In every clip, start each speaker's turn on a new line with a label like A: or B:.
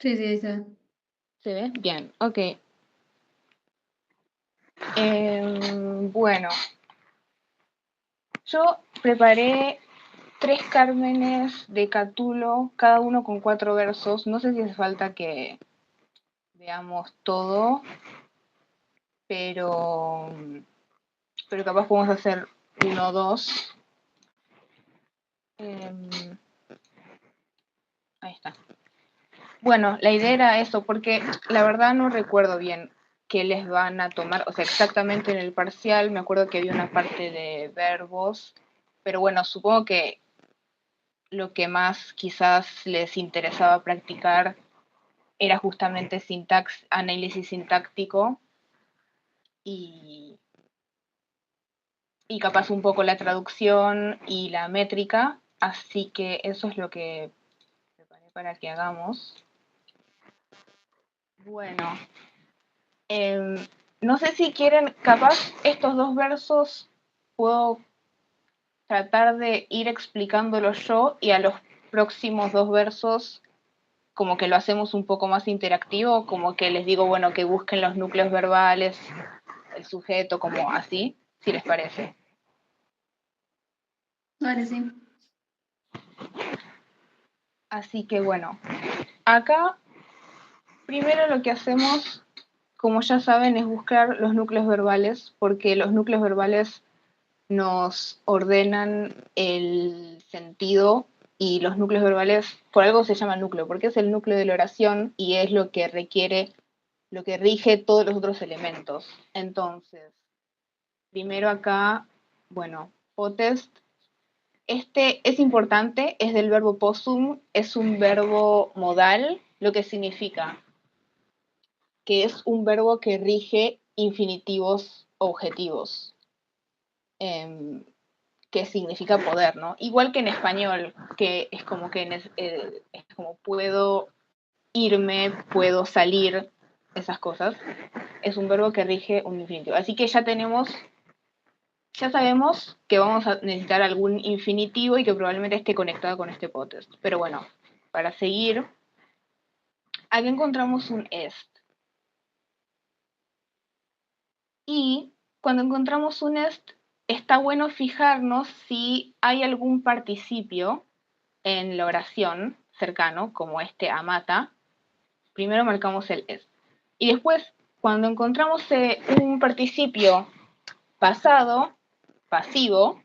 A: Sí, sí, ahí está.
B: ¿Se ve? Bien, ok. Bueno, yo preparé 3 cármenes de Catulo, cada uno con 4 versos. No sé si hace falta que veamos todo, pero, pero capaz podemos hacer uno o dos. Ahí está. Bueno, la idea era eso, porque la verdad no recuerdo bien qué les van a tomar, o sea, exactamente en el parcial, me acuerdo que había una parte de verbos, pero bueno, supongo que lo que más quizás les interesaba practicar era justamente análisis sintáctico y, y capaz un poco la traducción y la métrica, así que eso es lo que preparé para que hagamos. Bueno, no sé si quieren, capaz estos 2 versos puedo tratar de ir explicándolos yo y a los próximos 2 versos como que lo hacemos un poco más interactivo, como que les digo, bueno, que busquen los núcleos verbales, el sujeto, como así, si les parece.
A: Vale, sí.
B: Así que bueno, acá primero lo que hacemos, como ya saben, es buscar los núcleos verbales, porque los núcleos verbales nos ordenan el sentido y los núcleos verbales, por algo se llama núcleo, porque es el núcleo de la oración y es lo que requiere, lo que rige todos los otros elementos. Entonces, primero acá, bueno, potest. Este es importante, es del verbo possum, es un verbo modal, lo que significa que es un verbo que rige infinitivos objetivos. Que significa poder, ¿no? Igual que en español, que es como que es como puedo irme, puedo salir, esas cosas. Es un verbo que rige un infinitivo. Así que ya sabemos que vamos a necesitar algún infinitivo y que probablemente esté conectado con este potest. Pero bueno, para seguir, aquí encontramos un est. Y cuando encontramos un est, está bueno fijarnos si hay algún participio en la oración cercano, como este amata. Primero marcamos el est. Y después, cuando encontramos un participio pasado, pasivo,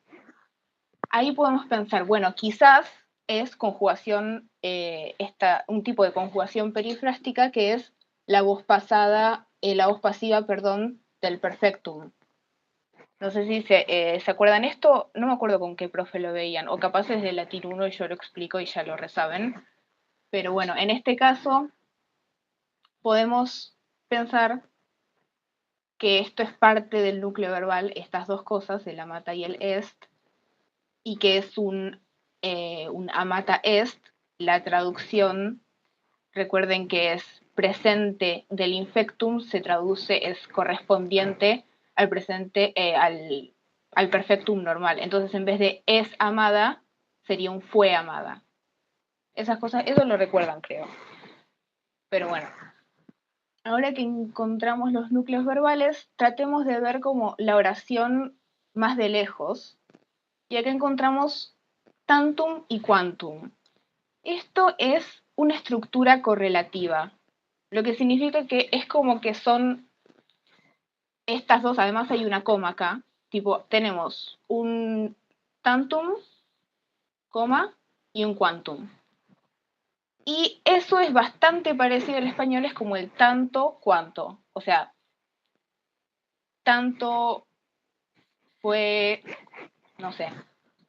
B: ahí podemos pensar, bueno, quizás es conjugación, un tipo de conjugación perifrástica que es la voz pasada, la voz pasiva, perdón, del perfectum. No sé si se acuerdan esto, no me acuerdo con qué profe lo veían, o capaz es de latín 1 y yo lo explico y ya lo resaben. Pero bueno, en este caso podemos pensar que esto es parte del núcleo verbal, estas dos cosas, el amata y el est, y que es un amata est, la traducción, recuerden que es presente del infectum, se traduce, es correspondiente al presente, al perfectum normal. Entonces, en vez de es amada, sería un fue amada. Esas cosas, eso lo recuerdan, creo. Pero bueno, ahora que encontramos los núcleos verbales, tratemos de ver como la oración más de lejos. Y acá encontramos tantum y quantum. Esto es una estructura correlativa, lo que significa que es como que son estas dos, además hay una coma acá, tipo tenemos un tantum, coma, y un quantum. Y eso es bastante parecido al español, es como el tanto, cuanto. O sea, tanto fue, no sé,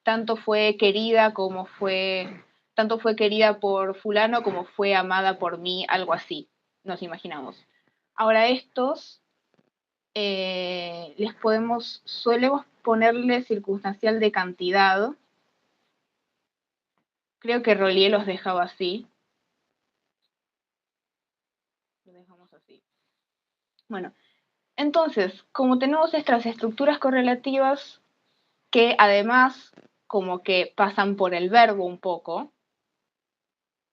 B: tanto fue querida como fue, tanto fue querida por fulano como fue amada por mí, algo así, nos imaginamos. Ahora estos solemos ponerle circunstancial de cantidad, creo que Rollier los dejaba así, lo dejamos así. Bueno, entonces, como tenemos estas estructuras correlativas que además como que pasan por el verbo un poco,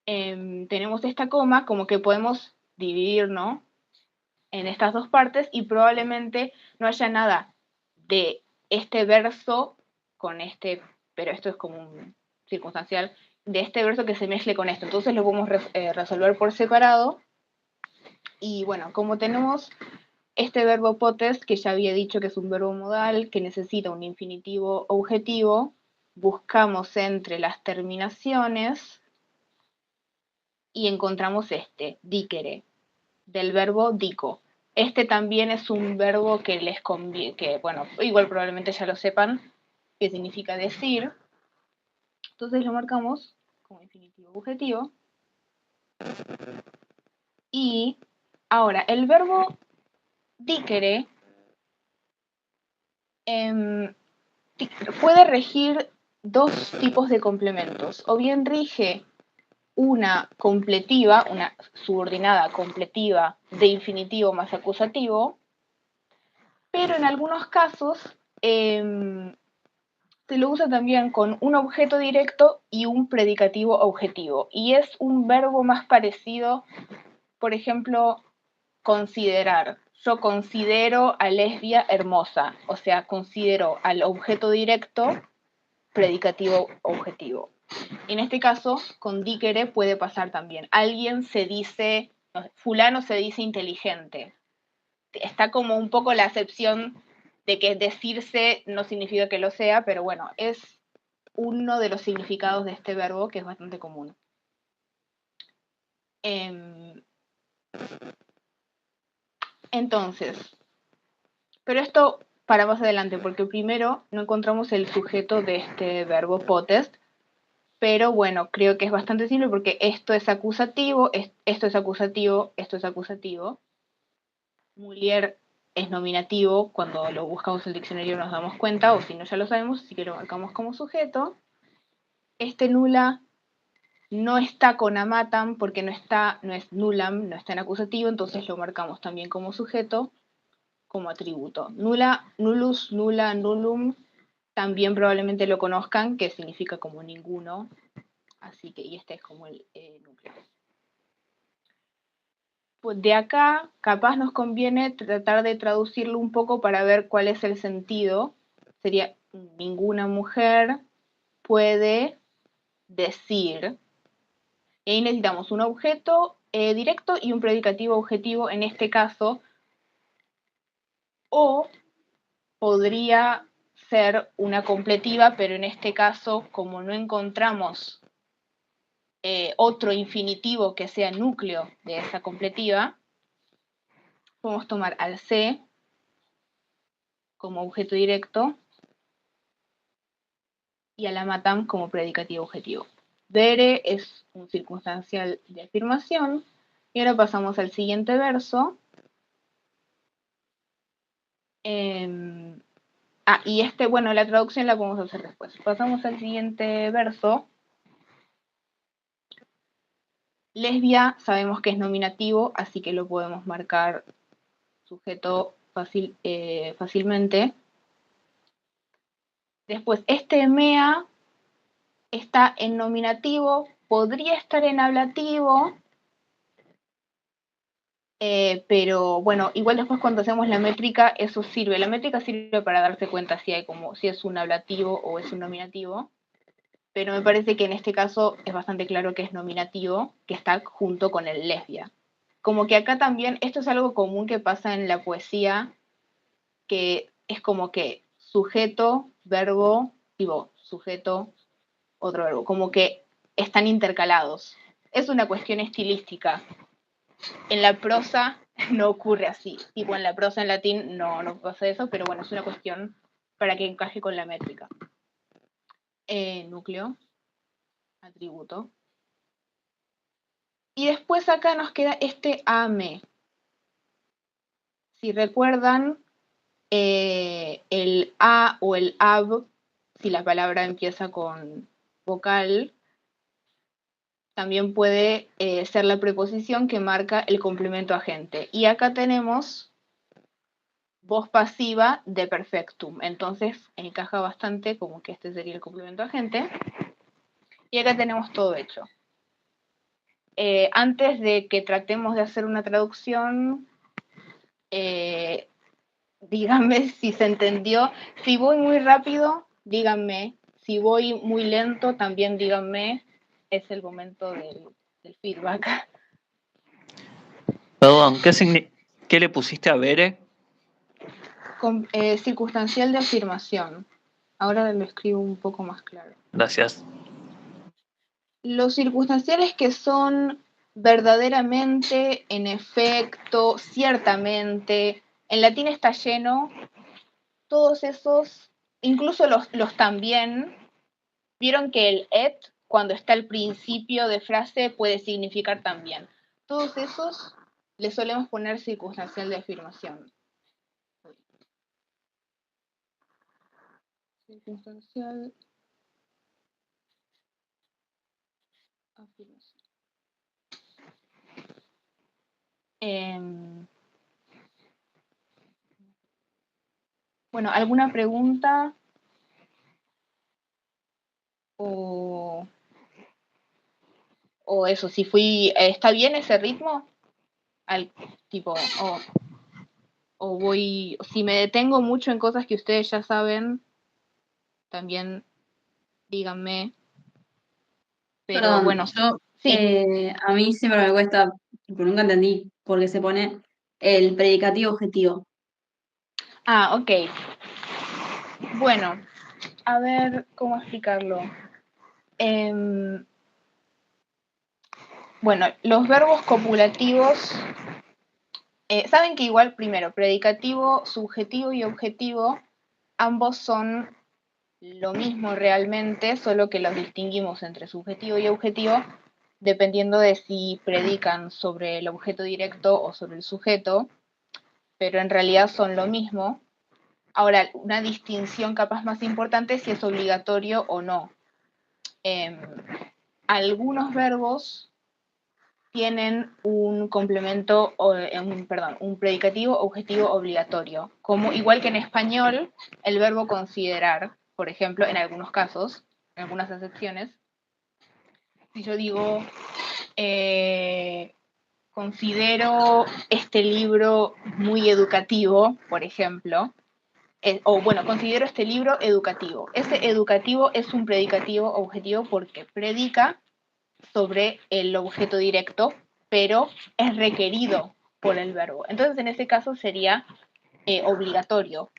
B: tenemos esta coma, como que podemos dividir, ¿no?, en estas dos partes y probablemente no haya nada de este verso con este, pero esto es como un circunstancial, de este verso que se mezcle con esto. Entonces lo podemos resolver por separado. Y bueno, como tenemos este verbo potest, que ya había dicho que es un verbo modal, que necesita un infinitivo objetivo, buscamos entre las terminaciones y encontramos este, dicere, del verbo dico. Este también es un verbo que les conviene, que bueno, igual probablemente ya lo sepan, que significa decir. Entonces lo marcamos como infinitivo objetivo. Y ahora, el verbo dicere puede regir dos tipos de complementos. O bien rige una completiva, una subordinada completiva de infinitivo más acusativo, pero en algunos casos se lo usa también con un objeto directo y un predicativo objetivo. Y es un verbo más parecido, por ejemplo, considerar. Yo considero a Lesbia hermosa, o sea, considero al objeto directo predicativo objetivo. En este caso, con dicere puede pasar también. Alguien se dice, fulano se dice inteligente. Está como un poco la acepción de que decirse no significa que lo sea, pero bueno, es uno de los significados de este verbo que es bastante común. Entonces, pero esto para más adelante, porque primero no encontramos el sujeto de este verbo potest, pero bueno, creo que es bastante simple porque esto es acusativo, esto es acusativo, esto es acusativo. Mulier es nominativo, cuando lo buscamos en el diccionario nos damos cuenta, o si no ya lo sabemos, así que lo marcamos como sujeto. Este nula no está con amatam porque no es nulam, no está en acusativo, entonces lo marcamos también como sujeto, como atributo. Nula, nullus, nula, nullum, también probablemente lo conozcan, que significa como ninguno, así que, y este es como el núcleo. Pues de acá, capaz nos conviene tratar de traducirlo un poco para ver cuál es el sentido. Sería, ninguna mujer puede decir. Y ahí necesitamos un objeto directo y un predicativo objetivo en este caso. O podría ser una completiva, pero en este caso, como no encontramos otro infinitivo que sea núcleo de esa completiva, podemos tomar al C como objeto directo y a la matam como predicativo objetivo. Vere es un circunstancial de afirmación. Y ahora pasamos al siguiente verso. Y bueno, la traducción la podemos hacer después. Pasamos al siguiente verso. Lesbia sabemos que es nominativo, así que lo podemos marcar sujeto fácilmente. Después, este mea está en nominativo, podría estar en ablativo, pero bueno, igual después cuando hacemos la métrica, eso sirve. La métrica sirve para darse cuenta si es un ablativo o es un nominativo, pero me parece que en este caso es bastante claro que es nominativo, que está junto con el lesbia. Como que acá también, esto es algo común que pasa en la poesía, que es como que sujeto, verbo, sujeto, otro verbo, como que están intercalados. Es una cuestión estilística. En la prosa no ocurre así. Tipo, en la prosa en latín no pasa eso, pero bueno, es una cuestión para que encaje con la métrica. Núcleo, atributo. Y después acá nos queda este ame. Si recuerdan, el a o el ab, si la palabra empieza con vocal, también puede ser la preposición que marca el complemento agente. Y acá tenemos voz pasiva de perfectum. Entonces encaja bastante como que este sería el complemento agente. Y acá tenemos todo hecho. antes de que tratemos de hacer una traducción, díganme si se entendió. Si voy muy rápido, díganme. Si voy muy lento, también díganme. Es el momento del feedback.
A: Perdón, ¿qué le pusiste a Bere?
B: Circunstancial de afirmación. Ahora lo escribo un poco más claro.
A: Gracias.
B: Los circunstanciales que son verdaderamente, en efecto, ciertamente, en latín está lleno, todos esos, incluso los también, vieron que el et, cuando está al principio de frase, puede significar también. Todos esos le solemos poner circunstancial de afirmación. Circunstancial afirmación. Bueno, ¿alguna pregunta? O eso, si fui, ¿está bien ese ritmo? Al tipo, o voy, si me detengo mucho en cosas que ustedes ya saben, también díganme. Pero
C: Perdón,
B: bueno,
C: yo,
B: sí.
C: a mí siempre me cuesta, porque nunca entendí por qué se pone el predicativo objetivo.
B: Ah, ok. Bueno, a ver cómo explicarlo. Bueno, los verbos copulativos, saben que igual, primero, predicativo, subjetivo y objetivo, ambos son lo mismo realmente, solo que los distinguimos entre subjetivo y objetivo, dependiendo de si predican sobre el objeto directo o sobre el sujeto, pero en realidad son lo mismo. Ahora, una distinción capaz más importante es si es obligatorio o no. Algunos verbos tienen un complemento, un predicativo objetivo obligatorio, como igual que en español, el verbo considerar, por ejemplo, en algunos casos, en algunas excepciones, si yo digo, considero este libro muy educativo, por ejemplo, considero este libro educativo. Ese educativo es un predicativo objetivo porque predica sobre el objeto directo, pero es requerido por el verbo. Entonces, en ese caso sería obligatorio,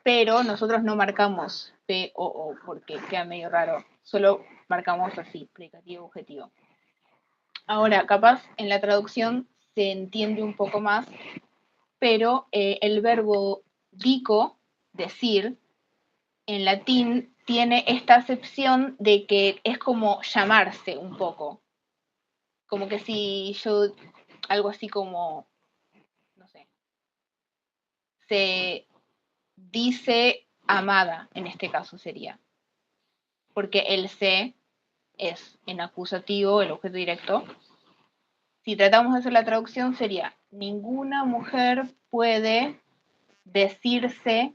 B: pero nosotros no marcamos P o O porque queda medio raro, solo marcamos así, predicativo objetivo. Ahora, capaz en la traducción se entiende un poco más, pero el verbo dico, decir, en latín tiene esta acepción de que es como llamarse un poco. Como que si yo, algo así como, no sé, se dice amada, en este caso sería. Porque el se es en acusativo, el objeto directo. Si tratamos de hacer la traducción sería, ninguna mujer puede decirse,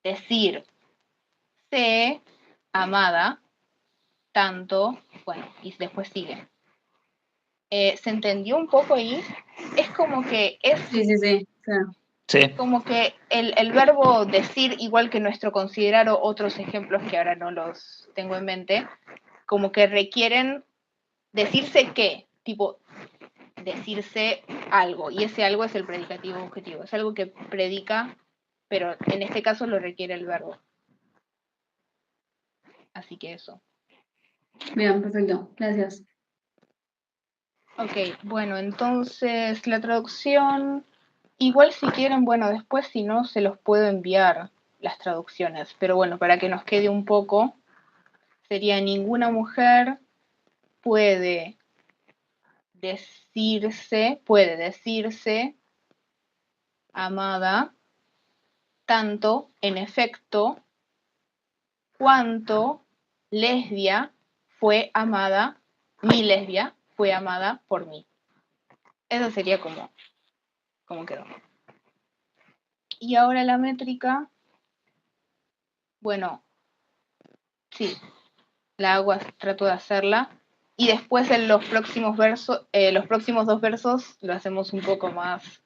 B: decir, se amada, tanto, bueno, y después sigue. ¿Se entendió un poco ahí? Es como que es...
C: Sí, claro.
A: Sí.
B: Como que el verbo decir, igual que nuestro considerar o otros ejemplos que ahora no los tengo en mente, como que requieren decirse qué, tipo decirse algo, y ese algo es el predicativo objetivo, es algo que predica, pero en este caso lo requiere el verbo. Así que eso.
C: Bien, perfecto, gracias.
B: Ok, bueno, entonces la traducción, igual si quieren, bueno, después si no, se los puedo enviar las traducciones, pero bueno, para que nos quede un poco, sería ninguna mujer puede decirse amada, tanto en efecto cuanto lesbia fue amada, mi lesbia fue amada por mí. Eso sería como quedó. Y ahora la métrica, bueno, sí, la hago, trato de hacerla. Y después en los próximos dos versos lo hacemos un poco más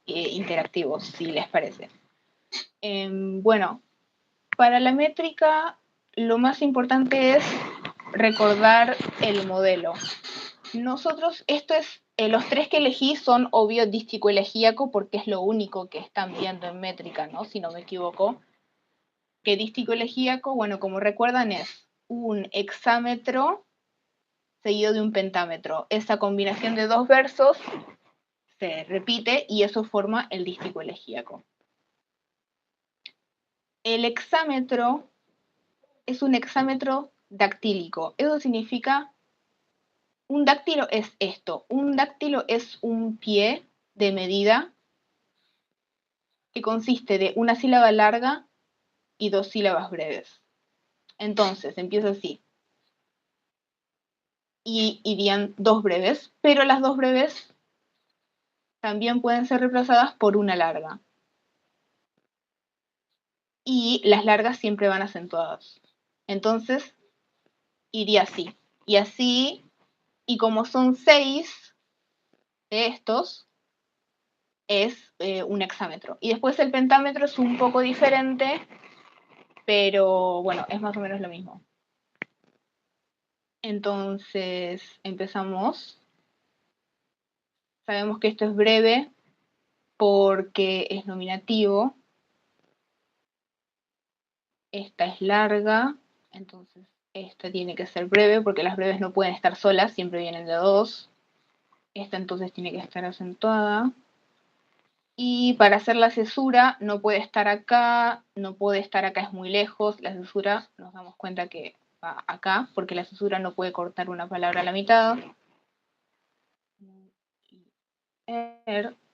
B: interactivos, si les parece. Bueno, para la métrica lo más importante es recordar el modelo. Nosotros, los tres que elegí son obvio dístico elegíaco porque es lo único que están viendo en métrica, ¿no? Si no me equivoco. Que dístico elegíaco, bueno, como recuerdan, es un hexámetro seguido de un pentámetro. Esa combinación de dos versos se repite y eso forma el dístico elegíaco. El hexámetro es un hexámetro dactílico. Eso significa, un dáctilo es esto. Un dáctilo es un pie de medida que consiste de una sílaba larga y dos sílabas breves. Entonces, empieza así. Y irían dos breves, pero las dos breves también pueden ser reemplazadas por una larga. Y las largas siempre van acentuadas. Entonces, iría así. Y así, y como son 6 de estos, es un hexámetro. Y después el pentámetro es un poco diferente, pero bueno, es más o menos lo mismo. Entonces, empezamos. Sabemos que esto es breve porque es nominativo. Esta es larga, entonces esta tiene que ser breve porque las breves no pueden estar solas, siempre vienen de dos. Esta entonces tiene que estar acentuada. Y para hacer la cesura no puede estar acá, no puede estar acá, es muy lejos. La cesura nos damos cuenta que va acá, porque la cesura no puede cortar una palabra a la mitad.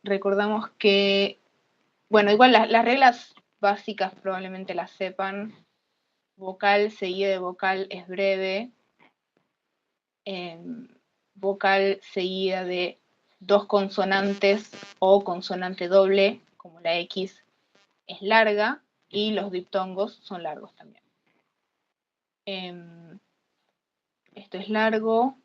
B: Recordamos que, bueno, igual las reglas básicas probablemente las sepan. Vocal seguida de vocal es breve. Vocal seguida de dos consonantes o consonante doble, como la X, es larga, y los diptongos son largos también. Esto es largo.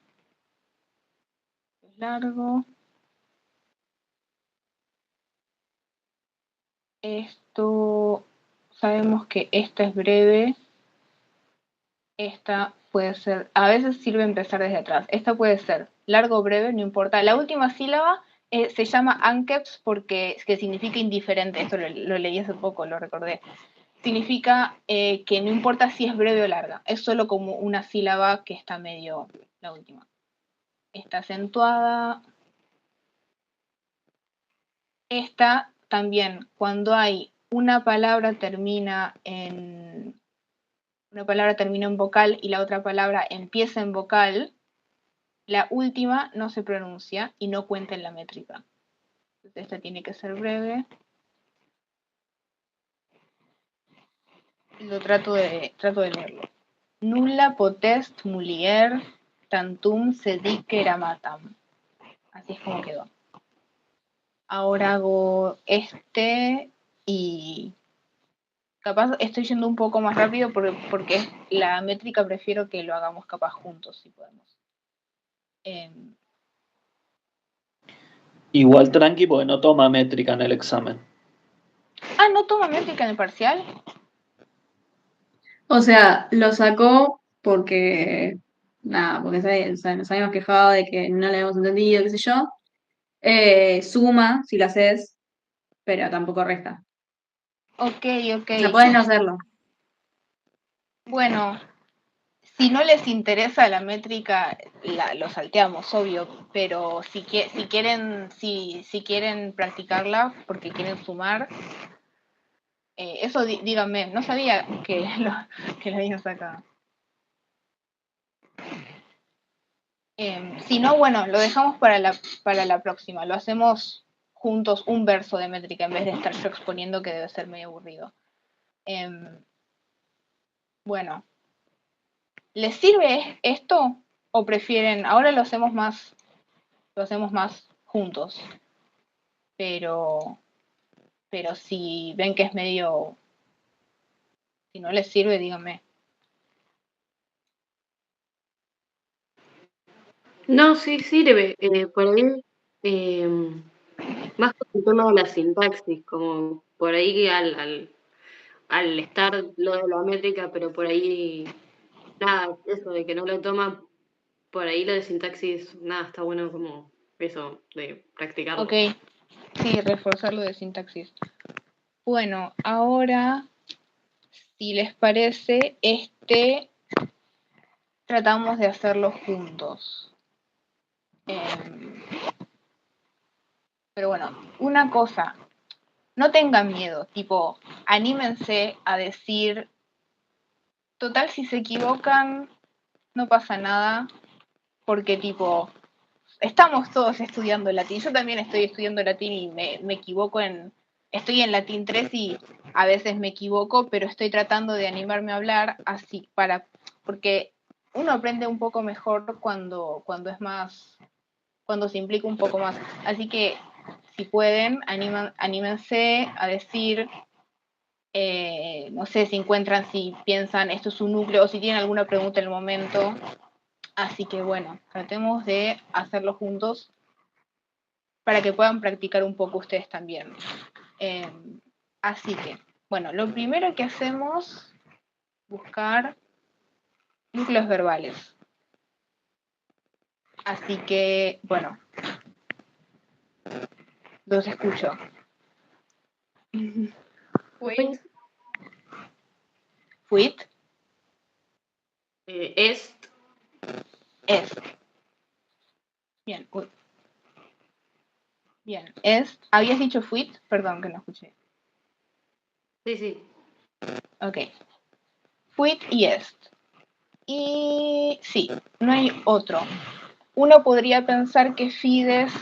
B: Esto, sabemos que esta es breve. Esta puede ser, a veces sirve empezar desde atrás. Esta puede ser largo o breve, no importa. La última sílaba se llama ankeps porque que significa indiferente. Esto lo leí hace poco, lo recordé. Significa que no importa si es breve o larga. Es solo como una sílaba que está medio, la última. Está acentuada. Esta también, cuando hay una palabra termina en vocal y la otra palabra empieza en vocal, la última no se pronuncia y no cuenta en la métrica. Entonces esta tiene que ser breve. Trato de leerlo. Nulla potest mulier tantum sedicere matam. Así es como quedó. Ahora hago este y capaz estoy yendo un poco más rápido porque la métrica prefiero que lo hagamos capaz juntos si podemos.
A: Igual tranqui porque no toma métrica en el examen.
B: Ah, ¿no toma métrica en el parcial?
C: O sea, lo sacó porque, nada, porque o sea, nos habíamos quejado de que no le habíamos entendido, qué sé yo. Suma, si lo haces, pero tampoco resta.
B: Ok.
C: O sea, puedes no hacerlo.
B: Bueno, si no les interesa la métrica, lo salteamos, obvio, pero si quieren practicarla porque quieren sumar, eso díganme, no sabía que lo habían sacado. Si no, bueno, lo dejamos para la próxima, lo hacemos juntos un verso de métrica en vez de estar yo exponiendo que debe ser medio aburrido. Bueno, ¿les sirve esto o prefieren, ahora lo hacemos más juntos, pero si ven que es medio, si no les sirve, díganme.
D: No, sí sirve. Por ahí, más con el tema de la sintaxis, como por ahí al estar lo de la métrica, pero por ahí, nada, eso de que no lo toma, por ahí lo de sintaxis, nada, está bueno como eso, de practicarlo.
B: Ok, sí, reforzar lo de sintaxis. Bueno, ahora, si les parece, tratamos de hacerlo juntos. Pero bueno, una cosa, no tengan miedo, tipo, anímense a decir, total, si se equivocan, no pasa nada, porque tipo, estamos todos estudiando latín. Yo también estoy estudiando latín y me equivoco estoy en latín 3 y a veces me equivoco, pero estoy tratando de animarme a hablar así, porque uno aprende un poco mejor cuando es más, cuando se implica un poco más. Así que, si pueden, anímense a decir, no sé, si piensan esto es un núcleo o si tienen alguna pregunta en el momento. Así que bueno, tratemos de hacerlo juntos para que puedan practicar un poco ustedes también. Así que, bueno, lo primero que hacemos, buscar núcleos verbales. Así que, bueno, los escucho. Fuit.
D: Est.
B: Est. Bien, uy. Bien, est. ¿Habías dicho fuit? Perdón, que no escuché.
D: Sí, sí.
B: Ok. Fuit y est. Y sí, no hay otro. Uno podría pensar que fides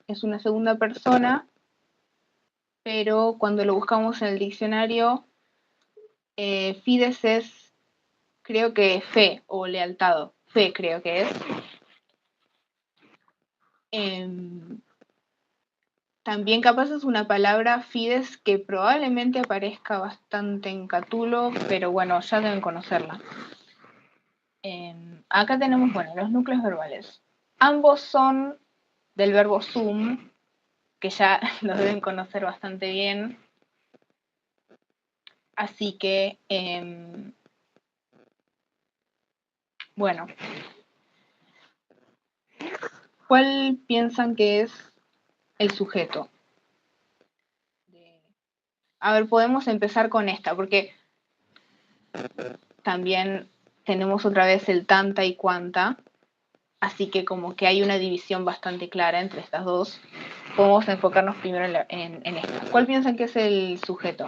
B: es una segunda persona, pero cuando lo buscamos en el diccionario, fides es, creo que fe o lealtad. Fe creo que es. También capaz es una palabra fides que probablemente aparezca bastante en Catulo, pero bueno, ya deben conocerla. Acá tenemos, bueno, los núcleos verbales. Ambos son del verbo sum, que ya los deben conocer bastante bien. Así que, bueno, ¿cuál piensan que es el sujeto? A ver, podemos empezar con esta, porque también tenemos otra vez el tanta y cuanta, así que como que hay una división bastante clara entre estas dos. Podemos enfocarnos primero en esta. ¿Cuál piensan que es el sujeto?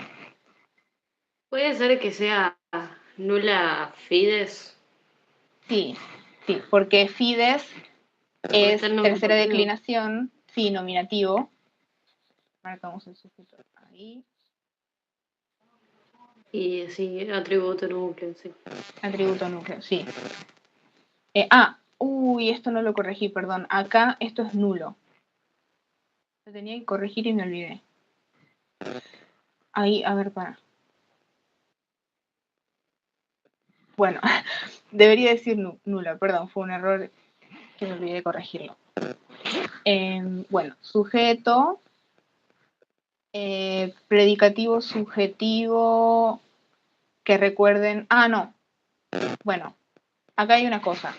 D: Puede ser que sea nula fides.
B: Sí, porque fides es tercera declinación, sí, nominativo. Marcamos el sujeto ahí.
D: Y sí, atributo núcleo, sí.
B: Atributo núcleo, sí. Esto no lo corregí, perdón. Acá esto es nulo. Lo tenía que corregir y me olvidé. Ahí, a ver, para. Bueno, debería decir nula, perdón, fue un error que me olvidé corregirlo. Bueno, sujeto, predicativo, subjetivo, que recuerden. No. Bueno, acá hay una cosa.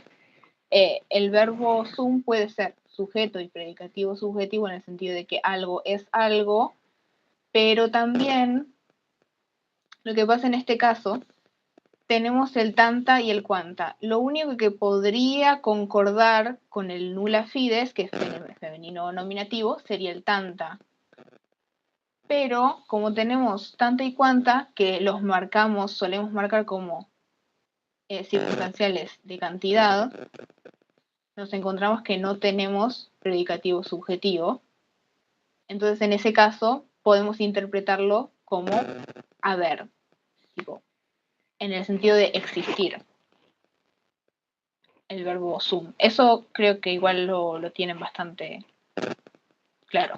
B: El verbo sum puede ser sujeto y predicativo subjetivo en el sentido de que algo es algo, pero también lo que pasa en este caso, tenemos el tanta y el cuanta. Lo único que podría concordar con el nula fides, que es femenino nominativo, sería el tanta. Pero como tenemos tanta y cuanta, que los marcamos, solemos marcar como circunstanciales de cantidad, nos encontramos que no tenemos predicativo subjetivo. Entonces, en ese caso, podemos interpretarlo como haber, tipo, en el sentido de existir, el verbo sum. Eso creo que igual lo tienen bastante claro.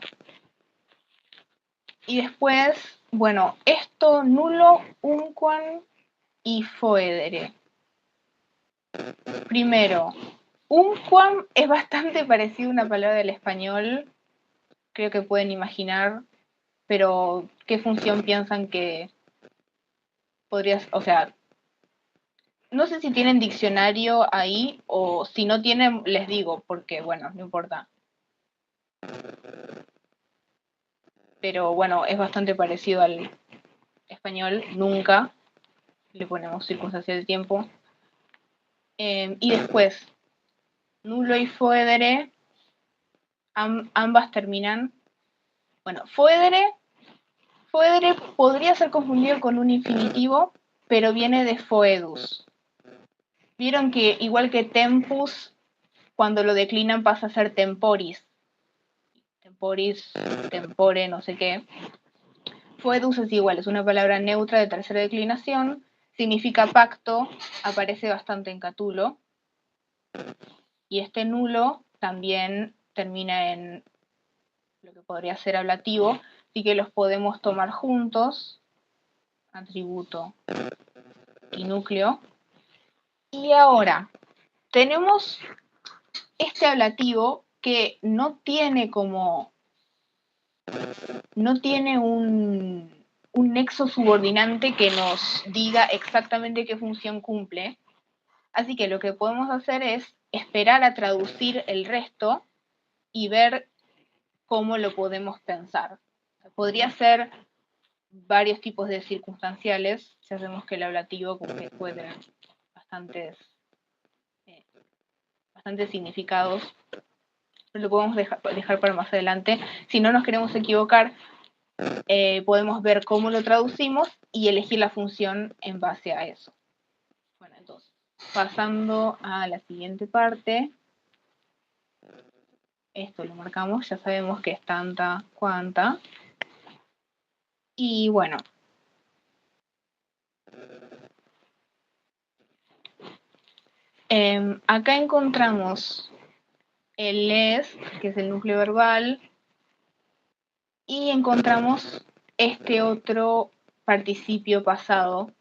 B: Y después, bueno, esto nulo, unquam y foedere. Primero, Unquam es bastante parecido a una palabra del español, creo que pueden imaginar, pero ¿qué función piensan que podrías, o sea, no sé si tienen diccionario ahí o si no tienen, les digo, porque bueno, no importa. Pero bueno, es bastante parecido al español, nunca le ponemos circunstancia del tiempo. Y después, nulo y foedere, ambas terminan. Bueno, foedere podría ser confundido con un infinitivo, pero viene de foedus. Vieron que igual que tempus, cuando lo declinan pasa a ser temporis. Temporis, tempore, no sé qué. Foedus es igual, es una palabra neutra de tercera declinación, significa pacto, aparece bastante en Catulo. Y este nulo también termina en lo que podría ser ablativo, así que los podemos tomar juntos, atributo y núcleo. Y ahora, tenemos este ablativo que no tiene un nexo subordinante que nos diga exactamente qué función cumple. Así que lo que podemos hacer es esperar a traducir el resto y ver cómo lo podemos pensar. Podría ser varios tipos de circunstanciales, ya sabemos que el ablativo como que puede tener bastantes significados, pero lo podemos dejar para más adelante. Si no nos queremos equivocar, podemos ver cómo lo traducimos y elegir la función en base a eso. Bueno, entonces, pasando a la siguiente parte, esto lo marcamos, ya sabemos que es tanta, cuanta. Y bueno, acá encontramos el les, que es el núcleo verbal, y encontramos este otro participio pasado,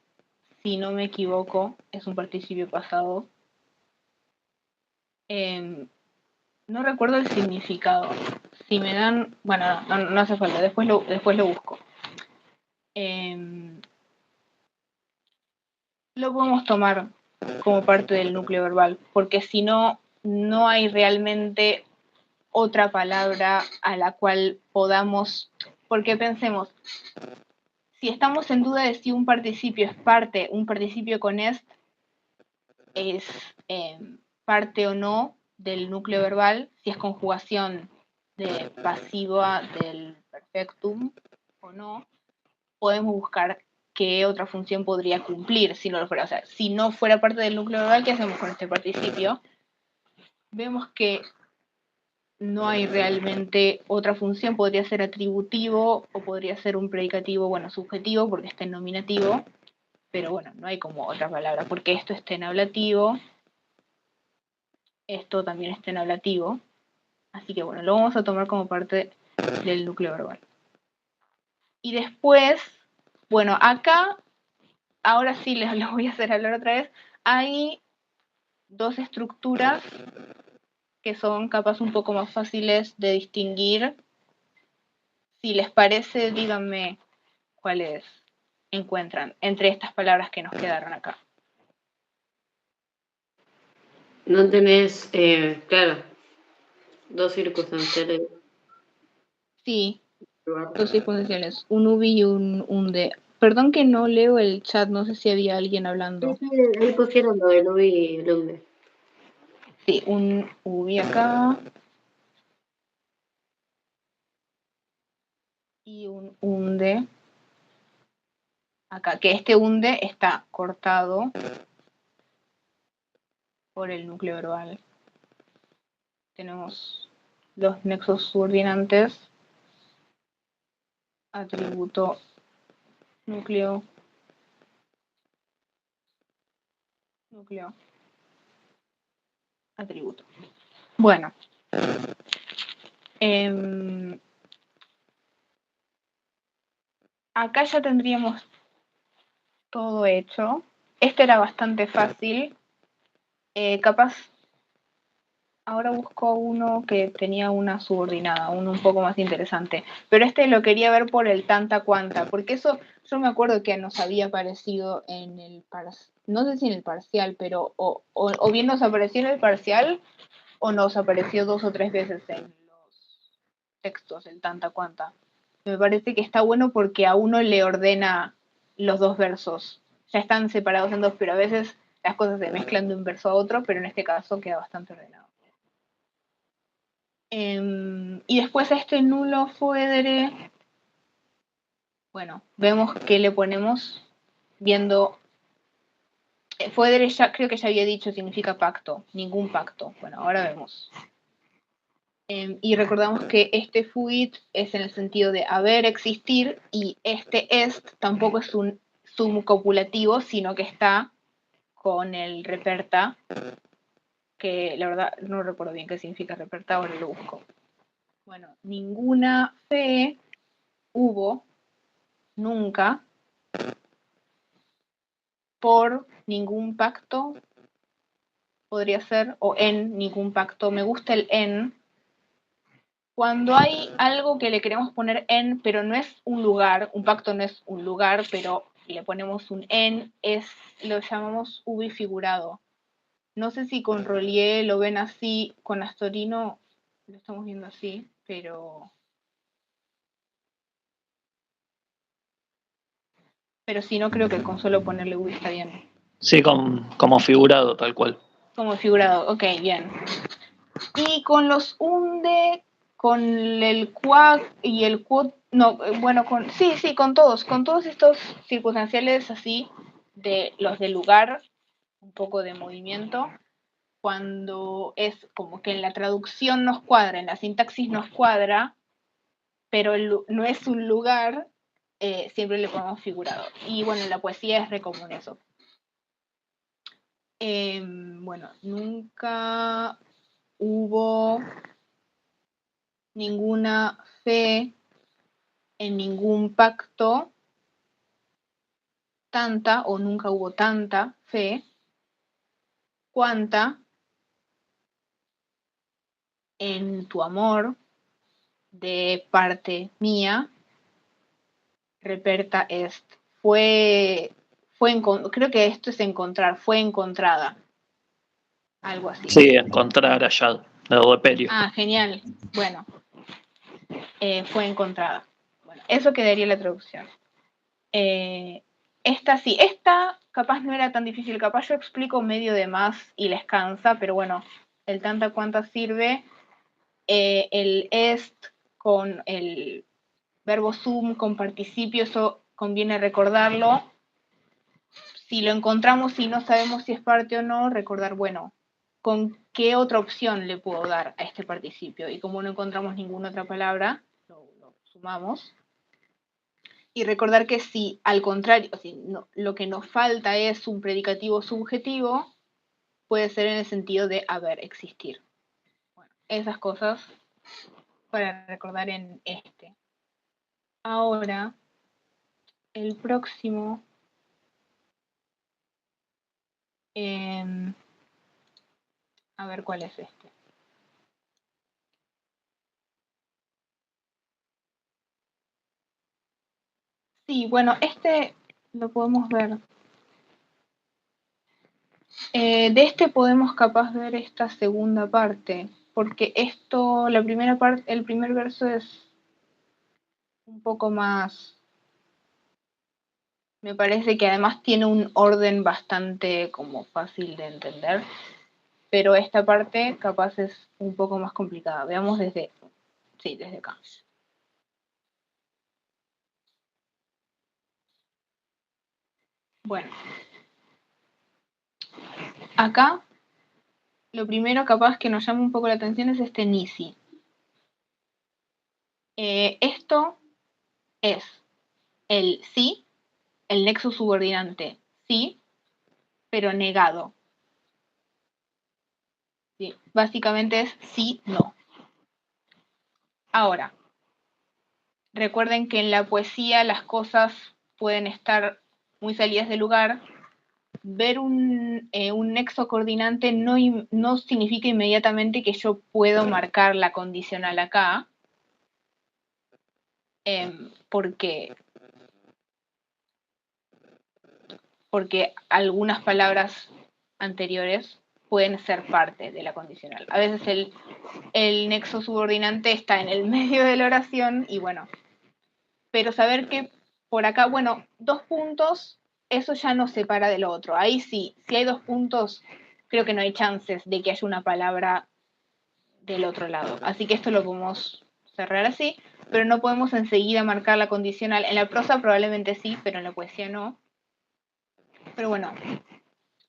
B: si no me equivoco, es un participio pasado. No recuerdo el significado. Si me dan, bueno, no hace falta, después lo busco. Lo podemos tomar como parte del núcleo verbal, porque si no, no hay realmente otra palabra a la cual podamos, porque pensemos, si estamos en duda de si un participio es parte, un participio con est es parte o no del núcleo verbal, si es conjugación de pasiva del perfectum o no, podemos buscar qué otra función podría cumplir si no lo fuera. O sea, si no fuera parte del núcleo verbal, ¿qué hacemos con este participio? Vemos que no hay realmente otra función, podría ser atributivo o podría ser un predicativo, bueno, subjetivo porque está en nominativo, pero bueno, no hay como otra palabra, porque esto está en ablativo, esto también está en ablativo, así que bueno, lo vamos a tomar como parte del núcleo verbal. Y después, bueno, acá, ahora sí les voy a hacer hablar otra vez, hay dos estructuras que son capaz un poco más fáciles de distinguir. Si les parece, díganme cuáles encuentran entre estas palabras que nos quedaron acá.
D: No tenés, claro, dos circunstanciales.
B: Sí, dos circunstanciales, un ubi y un unde. Perdón que no leo el chat, no sé si había alguien hablando.
D: Sí, ahí pusieron lo de Nubi y Lunde.
B: Sí, un ubi acá. Y un unde acá, que este unde está cortado por el núcleo verbal. Tenemos los nexos subordinantes, atributo, núcleo, núcleo, atributo. Bueno, acá ya tendríamos todo hecho. Este era bastante fácil. Capaz Ahora busco uno que tenía una subordinada, uno un poco más interesante. Pero este lo quería ver por el tanta cuanta, porque eso yo me acuerdo que nos había aparecido en el no sé si en el parcial, pero o bien nos apareció en el parcial o nos apareció 2 o 3 veces en los textos, el tanta cuanta. Me parece que está bueno porque a uno le ordena los dos versos. Ya están separados en dos, pero a veces las cosas se mezclan de un verso a otro, pero en este caso queda bastante ordenado. Y después a este nulo fuedere, bueno, vemos que le ponemos viendo. Fuedere ya creo que ya había dicho significa pacto, ningún pacto. Bueno, ahora vemos. Y recordamos que este fuit es en el sentido de haber, existir, y este est tampoco es un subcopulativo, sino que está con el reperta, que la verdad no recuerdo bien qué significa reperta, ahora lo busco. Bueno, ninguna fe hubo nunca por ningún pacto, podría ser, o en ningún pacto. Me gusta el en. Cuando hay algo que le queremos poner en, pero no es un lugar, un pacto no es un lugar, pero le ponemos un en, lo llamamos ubifigurado. No sé si con Rollier lo ven así, con Astorino lo estamos viendo así, pero si no, creo que con solo ponerle ubi está bien.
A: Sí, como figurado, tal cual.
B: Como figurado, ok, bien. Y con los unde, con el quad y el quod, no, bueno, con todos estos circunstanciales así, de los del lugar, un poco de movimiento, cuando es como que en la traducción nos cuadra, en la sintaxis nos cuadra, pero no es un lugar, siempre le ponemos figurado. Y bueno, en la poesía es re común eso. Bueno, nunca hubo ninguna fe en ningún pacto, tanta o nunca hubo tanta fe, cuanta en tu amor de parte mía, reperta est. Creo que esto es encontrar, fue encontrada. Algo así.
A: Sí, encontrar, hallado, de reperio.
B: Ah, genial. Bueno, fue encontrada. Bueno, eso quedaría la traducción. Esta capaz no era tan difícil, capaz yo explico medio de más y les cansa, pero bueno, el tanta cuanta sirve. El est con el verbo sum, con participio, eso conviene recordarlo. Si lo encontramos y no sabemos si es parte o no, recordar, bueno, ¿con qué otra opción le puedo dar a este participio? Y como no encontramos ninguna otra palabra, lo sumamos. Y recordar que si al contrario, si no, lo que nos falta es un predicativo subjetivo, puede ser en el sentido de haber, existir. Bueno, esas cosas para recordar en este. Ahora, el próximo. A ver cuál es este. Sí, bueno, este lo podemos ver. De este podemos capaz ver esta segunda parte, porque esto, la primera parte, el primer verso es un poco más, me parece que además tiene un orden bastante como fácil de entender, pero esta parte capaz es un poco más complicada. Veamos desde acá. Bueno, acá lo primero capaz que nos llama un poco la atención es este nisi. Esto es el sí, el nexo subordinante sí, pero negado. ¿Sí? Básicamente es sí, no. Ahora, recuerden que en la poesía las cosas pueden estar muy salidas de lugar ver un nexo coordinante no significa inmediatamente que yo puedo marcar la condicional acá, porque algunas palabras anteriores pueden ser parte de la condicional. A veces el nexo subordinante está en el medio de la oración y bueno, pero saber que por acá, bueno, 2 puntos, eso ya nos separa del otro. Ahí sí, si hay 2 puntos, creo que no hay chances de que haya una palabra del otro lado. Así que esto lo podemos cerrar así, pero no podemos enseguida marcar la condicional. En la prosa probablemente sí, pero en la poesía no. Pero bueno,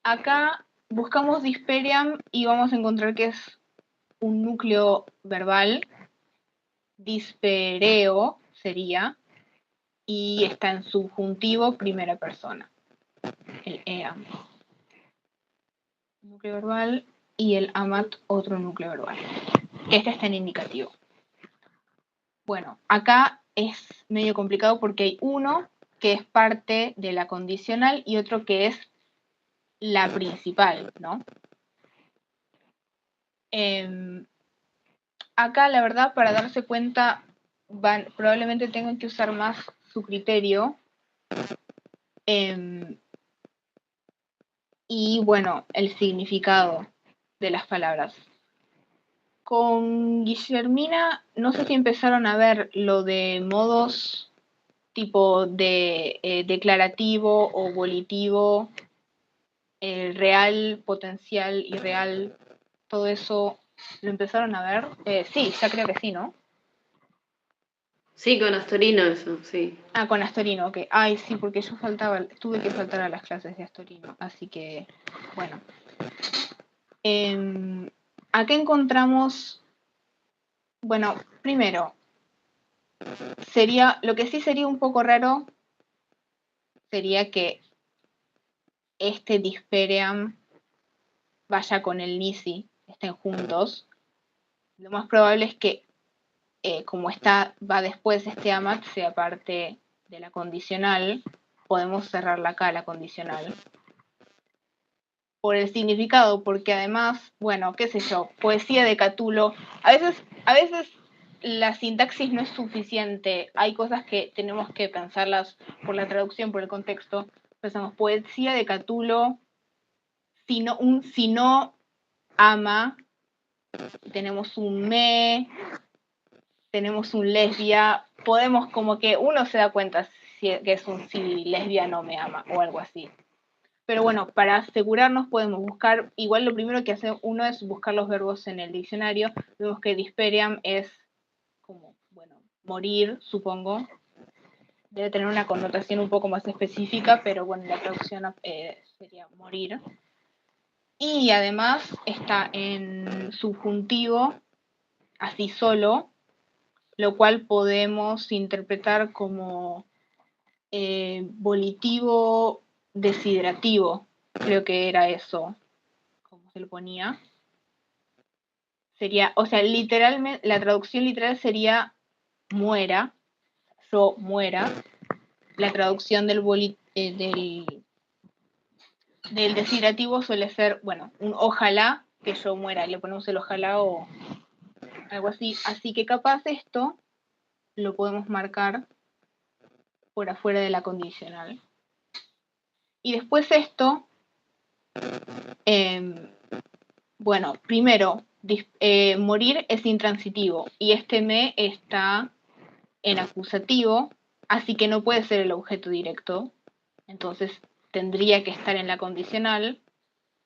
B: acá buscamos Disperiam y vamos a encontrar que es un núcleo verbal. Dispereo sería, y está en subjuntivo primera persona, el EAM. Núcleo verbal y el AMAT otro núcleo verbal. Este está en indicativo. Bueno, acá es medio complicado porque hay uno que es parte de la condicional y otro que es la principal, ¿no? Acá, la verdad, para darse cuenta, probablemente tengan que usar más su criterio. Y bueno, el significado de las palabras. Con Guillermina, no sé si empezaron a ver lo de modos tipo de declarativo o volitivo, real, potencial, irreal, todo eso, ¿lo empezaron a ver? Sí, ya creo que sí, ¿no?
D: Sí, con Astorino eso, sí.
B: Ah, con Astorino, ok. Ay, sí, porque yo tuve que faltar a las clases de Astorino, así que, bueno. Acá encontramos, bueno, primero, lo que sí sería un poco raro sería que este Disperiam vaya con el Nisi, estén juntos. Lo más probable es que, como va después este AMAT, sea parte de la condicional. Podemos cerrarla acá, la condicional. Por el significado, porque además, bueno, qué sé yo, poesía de Catulo. A veces la sintaxis no es suficiente. Hay cosas que tenemos que pensarlas por la traducción, por el contexto. Pensamos, poesía de Catulo, si no ama, tenemos un me, tenemos un lesbia, podemos como que uno se da cuenta que es un si lesbia no me ama o algo así. Pero bueno, para asegurarnos podemos buscar, igual lo primero que hace uno es buscar los verbos en el diccionario. Vemos que disperiam es como, bueno, morir, supongo. Debe tener una connotación un poco más específica, pero bueno, la traducción sería morir. Y además está en subjuntivo, así solo, lo cual podemos interpretar como volitivo desiderativo. Creo que era eso, como se lo ponía. Sería, o sea, literalmente, la traducción literal sería muera, yo muera. La traducción del desiderativo suele ser, bueno, un ojalá que yo muera, le ponemos el ojalá o algo así. Así que capaz esto lo podemos marcar por afuera de la condicional. Y después esto, bueno, primero, morir es intransitivo y este me está en acusativo, así que no puede ser el objeto directo. Entonces tendría que estar en la condicional,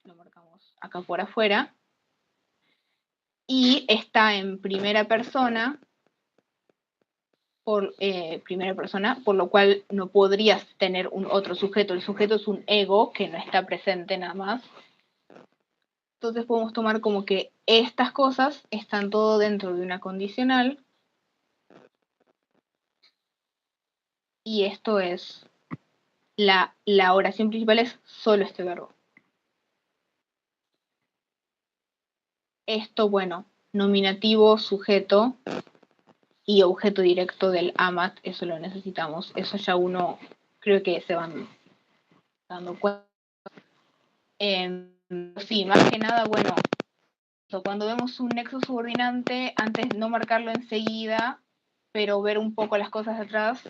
B: lo marcamos acá por afuera, y está en primera persona, por lo cual no podrías tener un otro sujeto. El sujeto es un ego que no está presente nada más. Entonces podemos tomar como que estas cosas están todo dentro de una condicional. Y esto es, la oración principal es solo este verbo. Esto, bueno, nominativo, sujeto y objeto directo del AMAT, eso lo necesitamos. Eso ya uno creo que se van dando cuenta. Sí, más que nada, bueno, cuando vemos un nexo subordinante, antes no marcarlo enseguida, pero ver un poco las cosas atrás.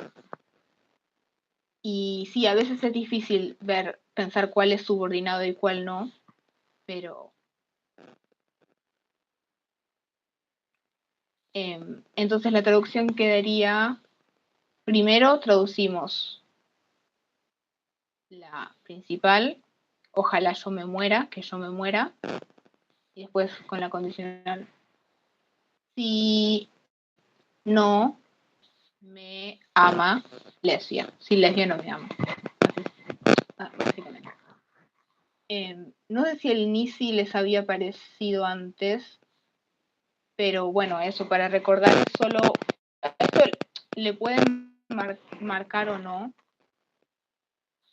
B: Y sí, a veces es difícil pensar cuál es subordinado y cuál no, pero entonces la traducción quedaría, primero traducimos la principal, ojalá yo me muera, que yo me muera, y después con la condicional, si no me ama Lesbia, si Lesbia no me ama. Básicamente. No sé si el Nisi les había parecido antes, pero bueno, eso, para recordar solo, esto le pueden marcar o no,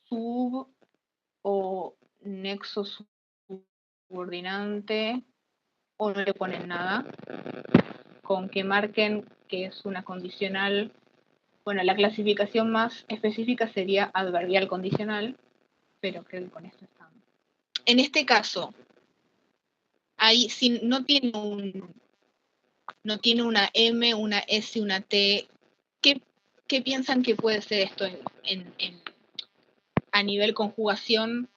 B: sub o nexo subordinante, o no le ponen nada, con que marquen que es una condicional. Bueno, la clasificación más específica sería adverbial condicional, pero creo que con esto estamos. En este caso, ahí si no tiene una M, una S, una T, ¿qué piensan que puede ser esto a nivel conjugación?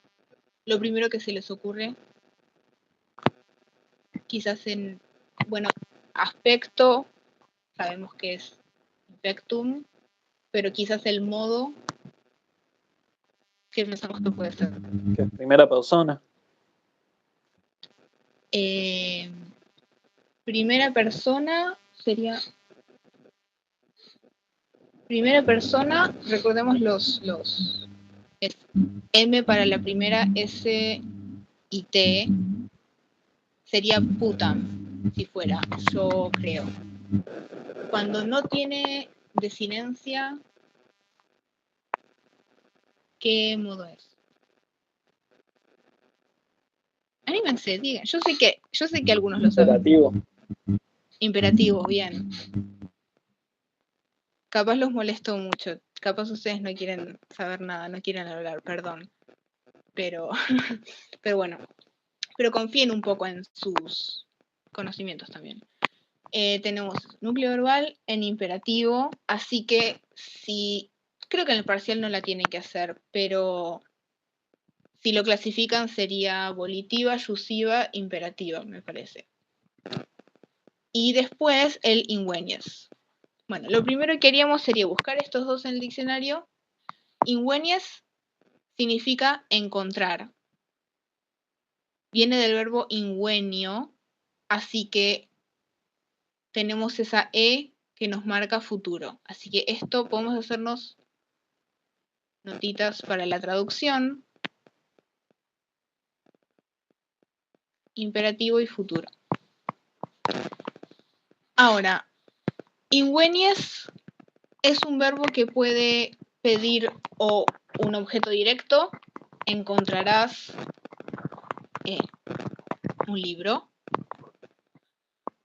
B: Lo primero que se les ocurre, quizás en, bueno, aspecto, sabemos que es infectum, pero quizás el modo, ¿qué pensamos que puede ser?
A: Que es primera persona.
B: Primera persona sería... Primera persona, recordemos los es M para la primera, S y T, sería putam, si fuera, yo creo. Cuando no tiene desinencia, ¿qué modo es? Anímense, digan. Yo sé que algunos lo saben.
A: Imperativo.
B: Imperativo, bien. Capaz los molesto mucho. Capaz ustedes no quieren saber nada, no quieren hablar, perdón. Pero bueno. Pero confíen un poco en sus conocimientos también. Tenemos núcleo verbal en imperativo, así que creo que en el parcial no la tienen que hacer, pero si lo clasifican sería volitiva, yusiva, imperativa, me parece. Y después el ingüenies. Bueno, lo primero que haríamos sería buscar estos dos en el diccionario. Ingüenies significa encontrar. Viene del verbo ingüenio, así que tenemos esa E que nos marca futuro. Así que esto podemos hacernos notitas para la traducción. Imperativo y futuro. Ahora, ingüenies es un verbo que puede pedir o un objeto directo, encontrarás un libro.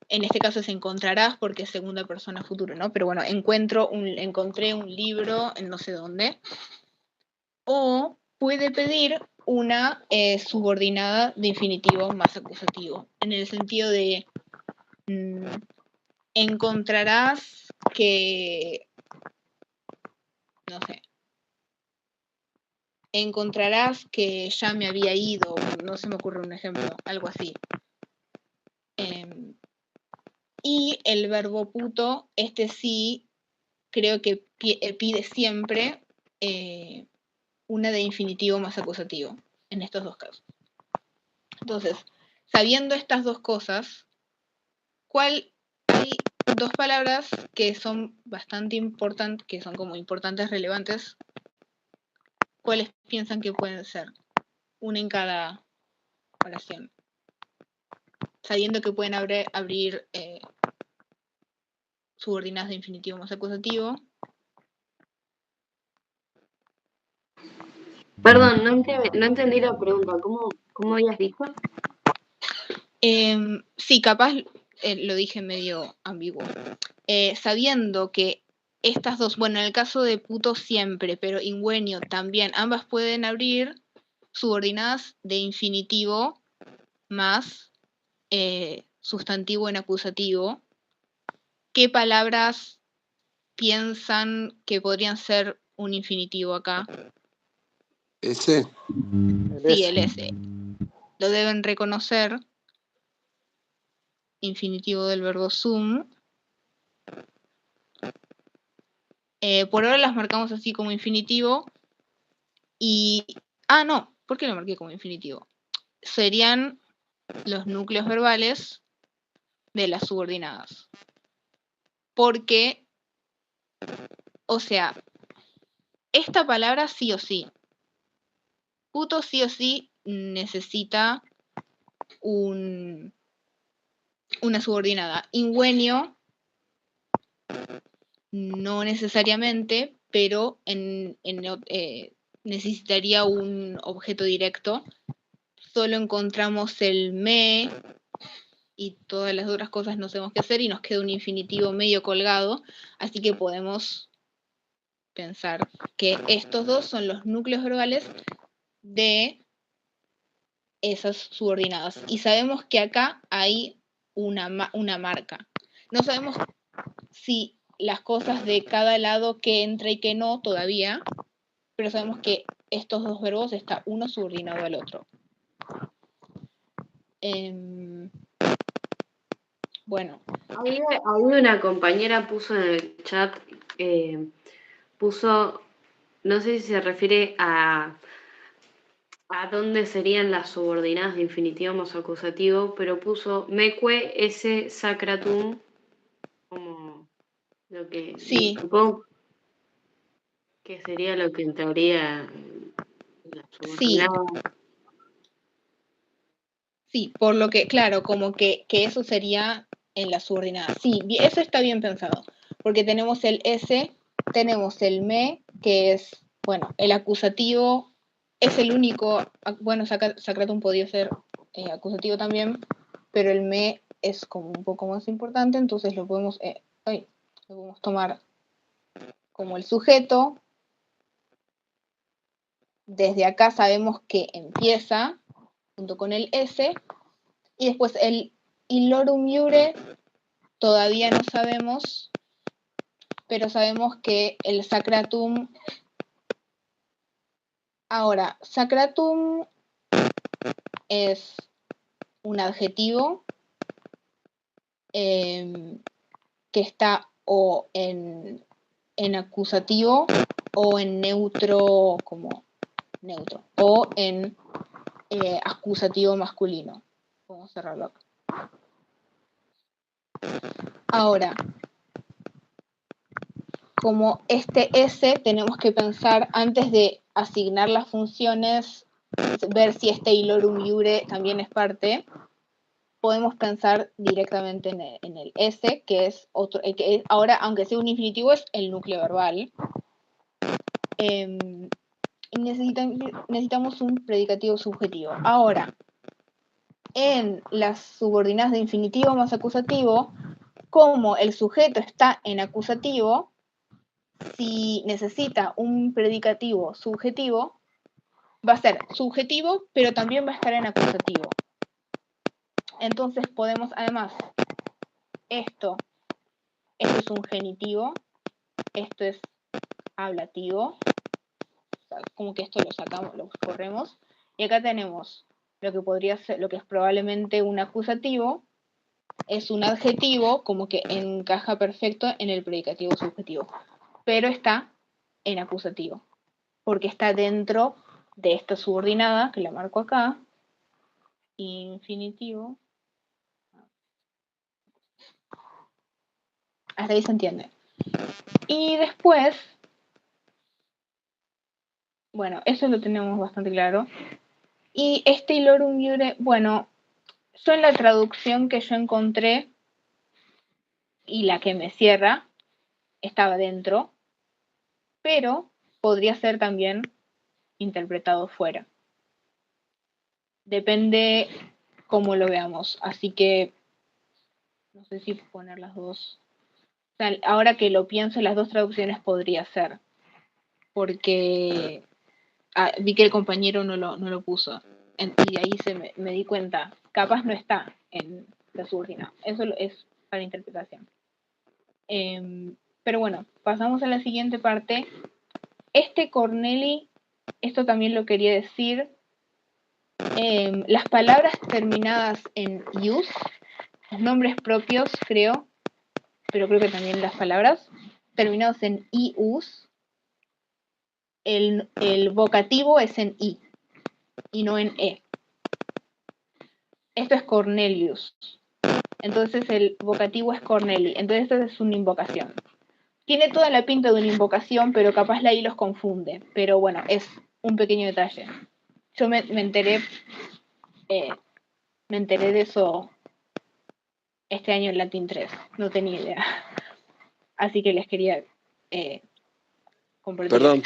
B: En este caso es encontrarás porque es segunda persona futuro, ¿no? Pero bueno, encontré un libro en no sé dónde. O puede pedir una subordinada de infinitivo más acusativo, en el sentido de encontrarás que, no sé, encontrarás que ya me había ido, no se me ocurre un ejemplo, algo así. Y el verbo puto, este sí, creo que pide siempre una de infinitivo más acusativo, en estos dos casos. Entonces, sabiendo estas dos cosas, hay dos palabras que son bastante importantes, que son como importantes, relevantes. ¿Cuáles piensan que pueden ser? Una en cada oración. Sabiendo que pueden abrir subordinadas de infinitivo más acusativo.
D: Perdón, no entendí la pregunta. ¿Cómo habías dicho?
B: Sí, capaz lo dije medio ambiguo. Sabiendo que estas dos, bueno, en el caso de puto siempre, pero ingüenio también, ambas pueden abrir, subordinadas de infinitivo más sustantivo en acusativo, ¿qué palabras piensan que podrían ser un infinitivo acá?
E: ¿Ese?
B: Sí, el S. Lo deben reconocer. Infinitivo del verbo sum. Por ahora las marcamos así como infinitivo. Y... Ah, no. ¿Por qué lo marqué como infinitivo? Serían los núcleos verbales de las subordinadas. Porque, o sea, esta palabra sí o sí. Puto sí o sí necesita una subordinada. Ingüenio no necesariamente, pero necesitaría un objeto directo. Solo encontramos el me y todas las otras cosas no sabemos qué hacer y nos queda un infinitivo medio colgado, así que podemos pensar que estos dos son los núcleos verbales de esas subordinadas. Y sabemos que acá hay una marca. No sabemos si las cosas de cada lado que entra y que no todavía, pero sabemos que estos dos verbos está uno subordinado al otro. Bueno.
D: Ahí una compañera puso en el chat, no sé si se refiere a dónde serían las subordinadas de infinitivo más acusativo, pero puso meque esse sacratum como lo que
B: sí.
D: supongo que sería lo que entraría la subordinada.
B: Sí, por lo que, claro, como que eso sería en la subordinada. Sí, eso está bien pensado, porque tenemos el S, tenemos el me, que es, bueno, el acusativo, es el único, bueno, sacratum podría ser acusativo también, pero el me es como un poco más importante, entonces lo podemos tomar como el sujeto. Desde acá sabemos que empieza junto con el S, y después el illorum iure todavía no sabemos, pero sabemos que el sacratum... Ahora, sacratum es un adjetivo que está o en acusativo o en neutro, como neutro, o en acusativo masculino. Vamos a cerrarlo acá. Ahora, como este S tenemos que pensar antes de asignar las funciones, ver si este illorum iure también es parte, podemos pensar directamente en el S, que es otro, que es, ahora, aunque sea un infinitivo, es el núcleo verbal. Necesitamos un predicativo subjetivo. Ahora, en las subordinadas de infinitivo más acusativo, como el sujeto está en acusativo, si necesita un predicativo subjetivo, va a ser subjetivo, pero también va a estar en acusativo. Entonces podemos, además, esto es un genitivo, esto es ablativo, o sea, como que esto lo sacamos, lo corremos, y acá tenemos lo que podría ser, lo que es probablemente un acusativo, es un adjetivo, como que encaja perfecto en el predicativo subjetivo, pero está en acusativo, porque está dentro de esta subordinada, que la marco acá, infinitivo. Hasta ahí se entiende. Y después, bueno, eso lo tenemos bastante claro. Y este illorum iure, bueno, yo en la traducción que yo encontré y la que me cierra, estaba dentro, pero podría ser también interpretado fuera. Depende cómo lo veamos. Así que no sé si poner las dos. O sea, ahora que lo pienso, las dos traducciones podría ser. Porque vi que el compañero no lo puso. Y ahí me di cuenta, capaz no está en la subordinada. Eso es para interpretación. Pero bueno, pasamos a la siguiente parte. Corneli, esto también lo quería decir. Las palabras terminadas en use, los nombres propios, creo, pero creo que también las palabras terminados en ius, el vocativo es en i y no en e. Esto es Cornelius. Entonces el vocativo es Corneli. Entonces esto es una invocación. Tiene toda la pinta de una invocación, pero capaz la I los confunde. Pero bueno, es un pequeño detalle. Yo me enteré de eso este año en Latin 3. No tenía idea. Así que les quería compartir.
E: Perdón.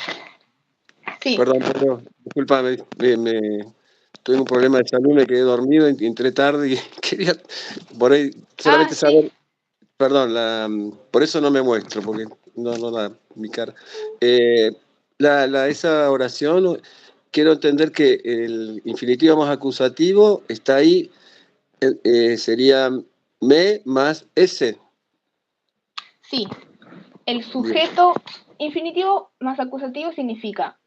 B: Sí.
E: Perdón. Disculpame, tuve un problema de salud, me quedé dormido, entré tarde y quería por ahí solamente saber.
B: Sí.
E: Perdón, por eso no me muestro, porque no da mi cara. Esa oración, quiero entender que el infinitivo más acusativo está ahí, sería me más ese.
B: Sí. El sujeto infinitivo más acusativo significa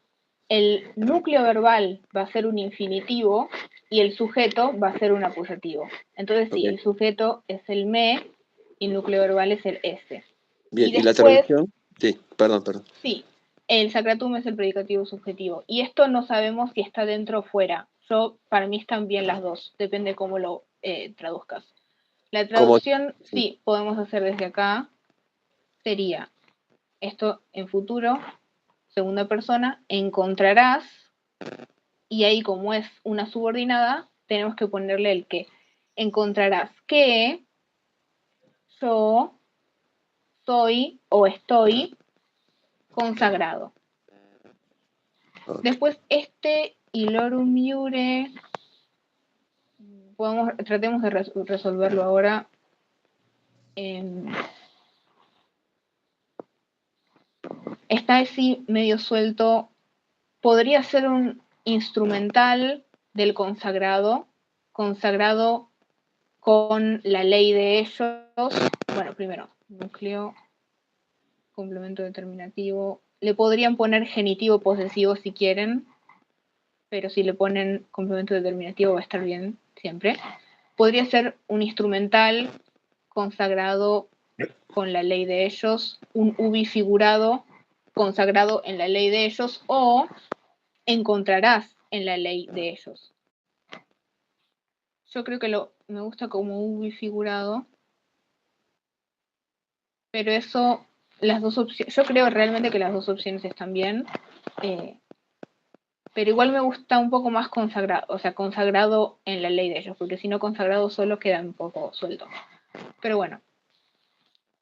B: el núcleo verbal va a ser un infinitivo y el sujeto va a ser un acusativo. Entonces sí, el sujeto es el me y el núcleo verbal es el ese.
E: Bien,
B: ¿y
E: la traducción? Sí, perdón.
B: Sí, el sacratum es el predicativo subjetivo. Y esto no sabemos si está dentro o fuera. Para mí están bien las dos, depende cómo lo traduzcas. La traducción, sí, podemos hacer desde acá. Sería esto en futuro, segunda persona, encontrarás, y ahí como es una subordinada, tenemos que ponerle el que. Encontrarás que yo soy o estoy consagrado. Después ilorum iure, tratemos de resolverlo ahora. Está así medio suelto. Podría ser un instrumental del consagrado con la ley de ellos. Bueno, primero, núcleo, complemento determinativo. Le podrían poner genitivo posesivo si quieren, pero si le ponen complemento determinativo va a estar bien siempre. Podría ser un instrumental consagrado con la ley de ellos, un ubi figurado consagrado en la ley de ellos, o encontrarás en la ley de ellos. Yo creo que me gusta como ubi figurado, pero eso, las dos opciones, yo creo realmente que las dos opciones están bien, pero igual me gusta un poco más consagrado, o sea, consagrado en la ley de ellos, porque si no consagrado solo queda un poco suelto. Pero bueno,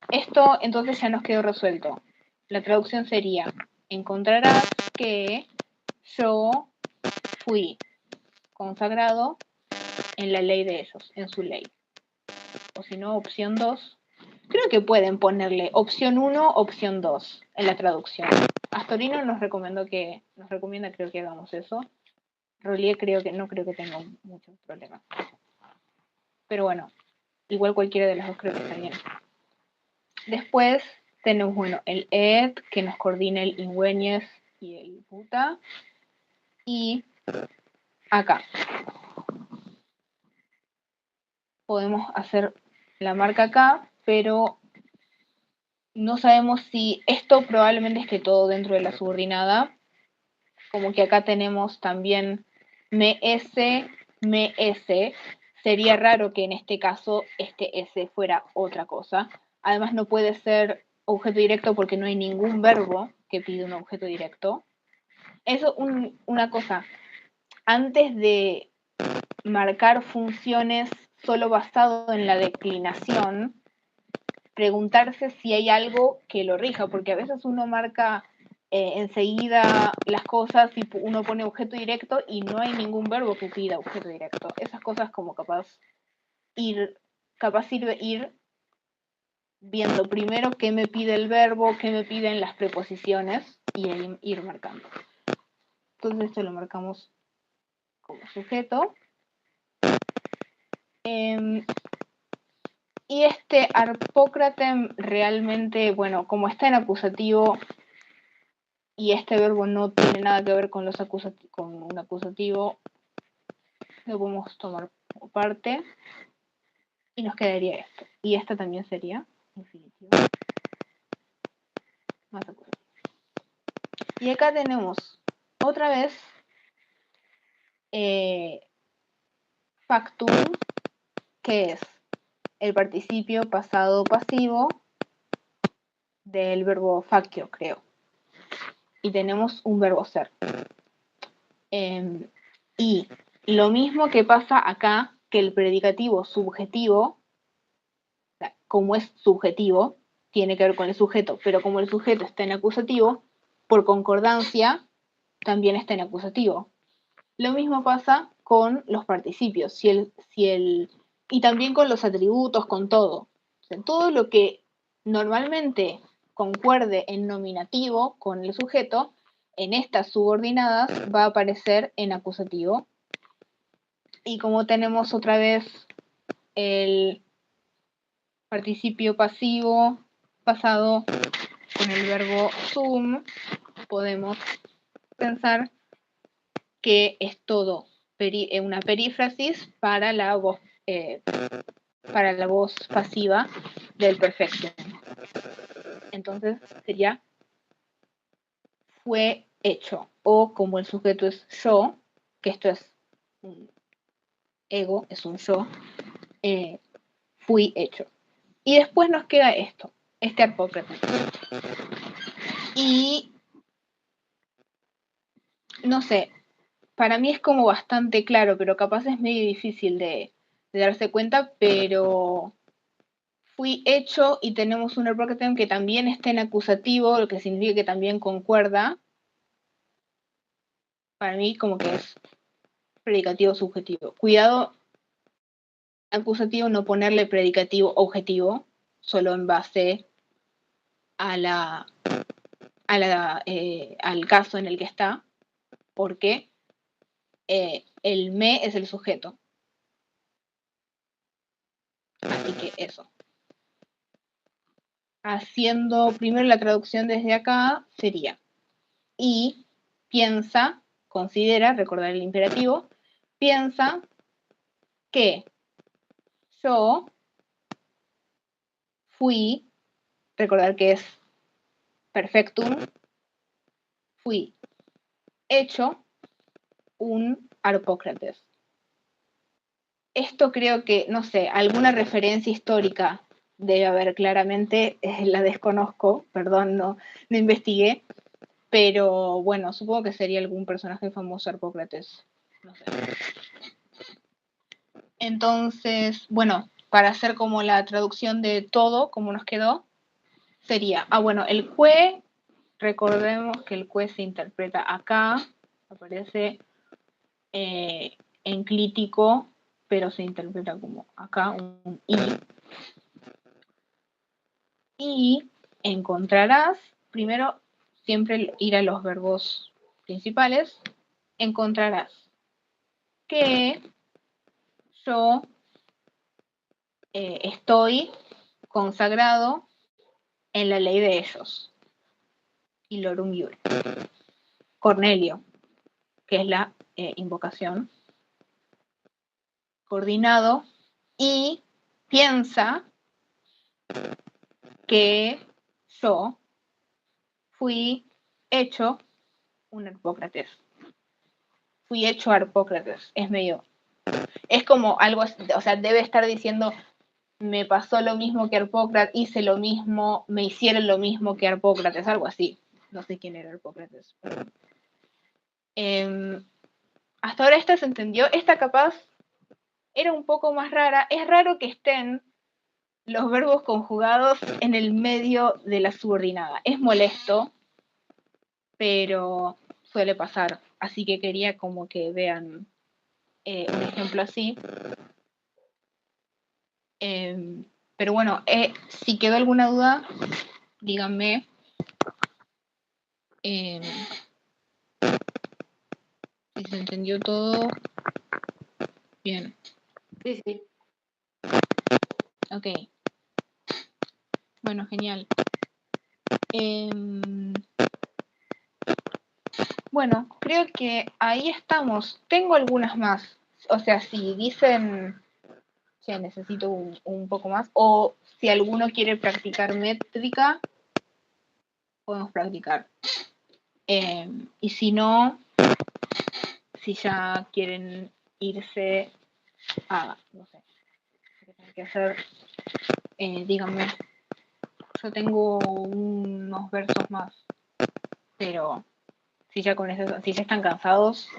B: esto entonces ya nos quedó resuelto. La traducción sería, encontrarás que yo fui consagrado en la ley de ellos, en su ley. O si no, opción 2. Creo que pueden ponerle opción 1, opción 2 en la traducción. Astorino nos recomienda creo que hagamos eso. Rollier no creo que tenga muchos problemas. Pero bueno, igual cualquiera de las dos creo que está bien. Después tenemos, el ed, que nos coordina el ingüeñez y el puta. Y acá podemos hacer la marca acá, pero no sabemos si esto probablemente esté todo dentro de la subordinada. Como que acá tenemos también me S. Sería raro que en este caso este S fuera otra cosa. Además no puede ser objeto directo porque no hay ningún verbo que pida un objeto directo. Eso, una cosa. Antes de marcar funciones solo basado en la declinación, preguntarse si hay algo que lo rija, porque a veces uno marca enseguida las cosas y uno pone objeto directo y no hay ningún verbo que pida objeto directo. Esas cosas como capaz sirve ir viendo primero qué me pide el verbo, qué me piden las preposiciones y ir marcando. Entonces esto lo marcamos como sujeto. Y este Arpócratem realmente, bueno, como está en acusativo y este verbo no tiene nada que ver con con un acusativo, lo podemos tomar como parte y nos quedaría esto. Y esta también sería infinitivo más acusativo. Y acá tenemos otra vez factum, que es el participio pasado pasivo del verbo factio, creo. Y tenemos un verbo ser. Y lo mismo que pasa acá, que el predicativo subjetivo, como es subjetivo, tiene que ver con el sujeto, pero como el sujeto está en acusativo, por concordancia, también está en acusativo. Lo mismo pasa con los participios, y también con los atributos, con todo. O sea, todo lo que normalmente concuerde en nominativo con el sujeto, en estas subordinadas va a aparecer en acusativo. Y como tenemos otra vez el participio pasivo pasado con el verbo sum, podemos pensar que es todo una perífrasis para la voz pasiva del perfecto. Entonces sería fue hecho, o como el sujeto es yo, que esto es un ego, es un yo, fui hecho. Y después nos queda esto, este Arpócrates. Y no sé, para mí es como bastante claro, pero capaz es medio difícil de darse cuenta, pero fui hecho y tenemos un Arpócrates que también está en acusativo, lo que significa que también concuerda. Para mí como que es predicativo subjetivo. Cuidado, acusativo, no ponerle predicativo objetivo, solo en base al caso en el que está, porque el me es el sujeto. Así que eso. Haciendo primero la traducción desde acá sería: y piensa, considera, recordar el imperativo, piensa que yo fui, recordar que es perfectum, fui hecho un Arpócrates. Esto creo que, no sé, alguna referencia histórica debe haber claramente, la desconozco, perdón, no investigué, pero bueno, supongo que sería algún personaje famoso Arpócrates, no sé. Entonces, bueno, para hacer como la traducción de todo, como nos quedó, sería, bueno, el cue, recordemos que el cue se interpreta acá, aparece enclítico, pero se interpreta como acá, un i. Y encontrarás, primero, siempre ir a los verbos principales, encontrarás que yo estoy consagrado en la ley de ellos. Illorum iure. Cornelio, que es la invocación. Coordinado y piensa que yo fui hecho un Arpócrates. Fui hecho Arpócrates. Es como algo, o sea, debe estar diciendo, me pasó lo mismo que Arpócrates, hice lo mismo, me hicieron lo mismo que Arpócrates, algo así. No sé quién era Arpócrates. Hasta ahora esta se entendió. Esta capaz era un poco más rara. Es raro que estén los verbos conjugados en el medio de la subordinada. Es molesto, pero suele pasar. Así que quería como que vean un ejemplo así. Pero bueno, si quedó alguna duda, díganme. Si se entendió todo, bien.
D: Sí, sí.
B: Ok. Bueno, genial. Bueno, creo que ahí estamos. Tengo algunas más. O sea, si dicen que necesito un poco más, o si alguno quiere practicar métrica, podemos practicar. Y si no, si ya quieren irse a, no sé, qué tienen que hacer, díganme. Yo tengo unos versos más, pero si ya con eso, si ya están cansados,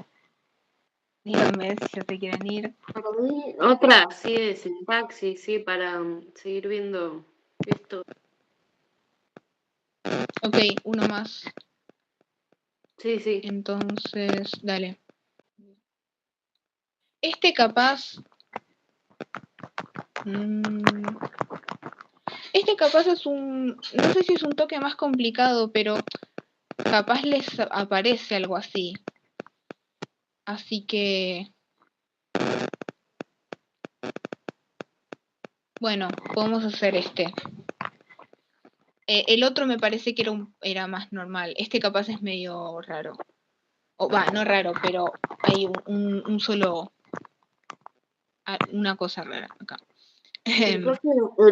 B: díganme si ya se quieren ir.
D: Para mí, otra así de sintaxis, sí, para seguir viendo esto.
B: Ok, uno más.
D: Sí, sí.
B: Entonces, dale. Este capaz... Este capaz es un... No sé si es un toque más complicado, pero capaz les aparece algo así. Así que... Bueno, podemos hacer este. El otro me parece que era más normal. Este capaz es medio raro. O va, no raro, pero hay un solo... Una cosa rara acá.
D: El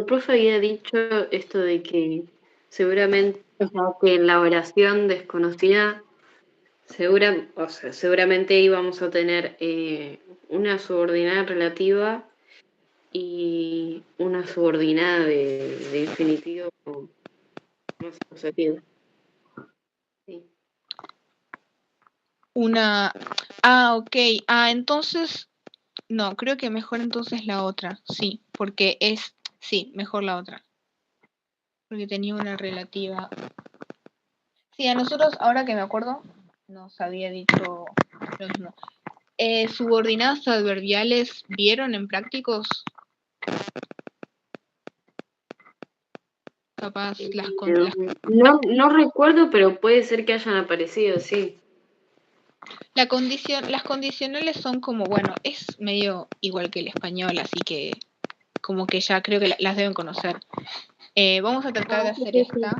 D: profe había dicho esto de que seguramente, o sea, que en la oración desconocida, seguramente íbamos a tener una subordinada relativa y una subordinada de infinitivo más acusativo. Sí.
B: Una... ok. Entonces... No, creo que mejor entonces la otra. Sí, porque es... Sí, mejor la otra. Porque tenía una relativa... Sí, a nosotros, ahora que me acuerdo, nos había dicho lo mismo. Subordinadas adverbiales, ¿vieron en prácticos? Capaz las...
D: No recuerdo, pero puede ser que hayan aparecido, sí.
B: Las condicionales son como, bueno, es medio igual que el español, así que como que ya creo que las deben conocer. Vamos a tratar de hacer esta.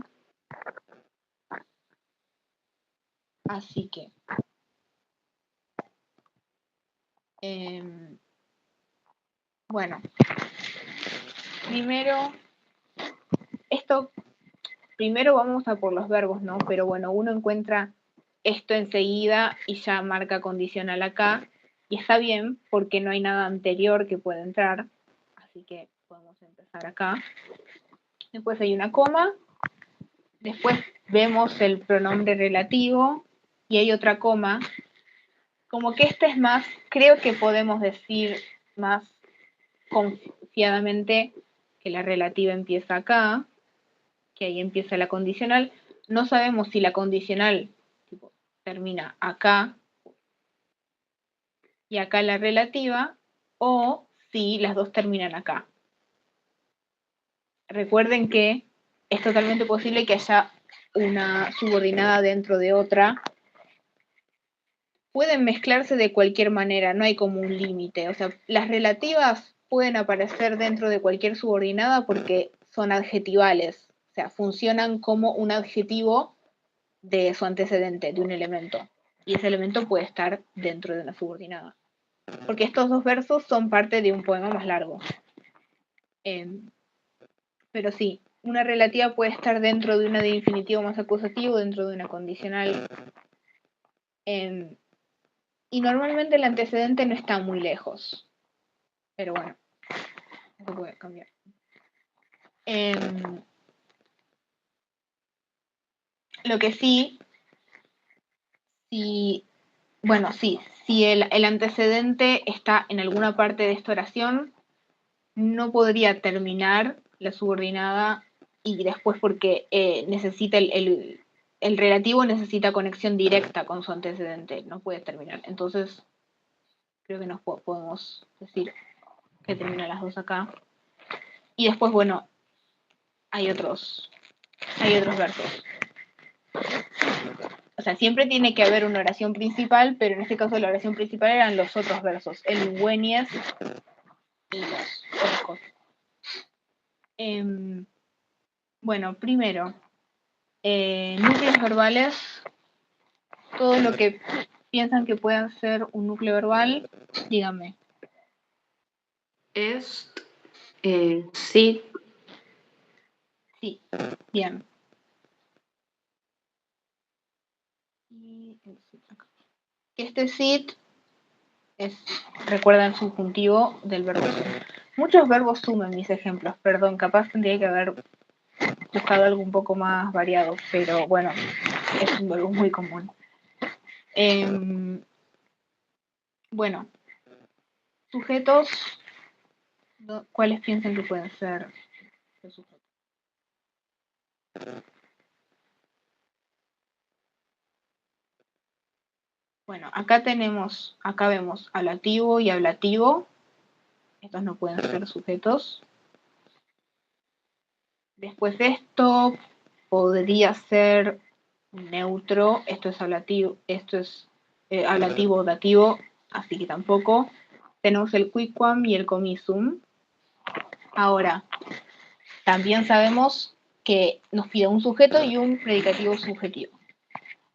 B: Así que... bueno, primero vamos a por los verbos, ¿no? Pero bueno, uno encuentra esto enseguida y ya marca condicional acá, y está bien porque no hay nada anterior que pueda entrar, así que podemos empezar acá. Después hay una coma, después vemos el pronombre relativo y hay otra coma. Como que este es más, creo que podemos decir más confiadamente que la relativa empieza acá, que ahí empieza la condicional. No sabemos si la condicional termina acá y acá la relativa, o si las dos terminan acá. Recuerden que es totalmente posible que haya una subordinada dentro de otra. Pueden mezclarse de cualquier manera, no hay como un límite. O sea, las relativas pueden aparecer dentro de cualquier subordinada porque son adjetivales. O sea, funcionan como un adjetivo de su antecedente, de un elemento. Y ese elemento puede estar dentro de una subordinada. Porque estos dos versos son parte de un poema más largo. Pero sí, una relativa puede estar dentro de una de infinitivo más acusativo, dentro de una condicional. Y normalmente el antecedente no está muy lejos. Pero bueno, eso puede cambiar. Lo que sí, si el antecedente está en alguna parte de esta oración, no podría terminar la subordinada y después porque necesita el relativo necesita conexión directa con su antecedente, no puede terminar. Entonces, creo que nos podemos decir que termina las dos acá. Y después, bueno, hay otros versos. sea, siempre tiene que haber una oración principal, pero en este caso la oración principal eran los otros versos, el Güenies y los otros. Bueno, primero, núcleos verbales, todo lo que piensan que puedan ser un núcleo verbal, díganme.
D: Est, sit,
B: Sí, bien. Y el sit acá. Este sit es, recuerda, el subjuntivo del verbo ser. Muchos verbos sumen mis ejemplos, perdón, capaz tendría que haber buscado algo un poco más variado, pero bueno, es un verbo muy común. Bueno, sujetos, ¿cuáles piensan que pueden ser los sujetos? Bueno, acá vemos ablativo y ablativo. Estos no pueden ser sujetos. Después de esto podría ser neutro. Esto es ablativo, ablativo o dativo, así que tampoco. Tenemos el quicquam y el comisum. Ahora, también sabemos que nos pide un sujeto y un predicativo subjetivo.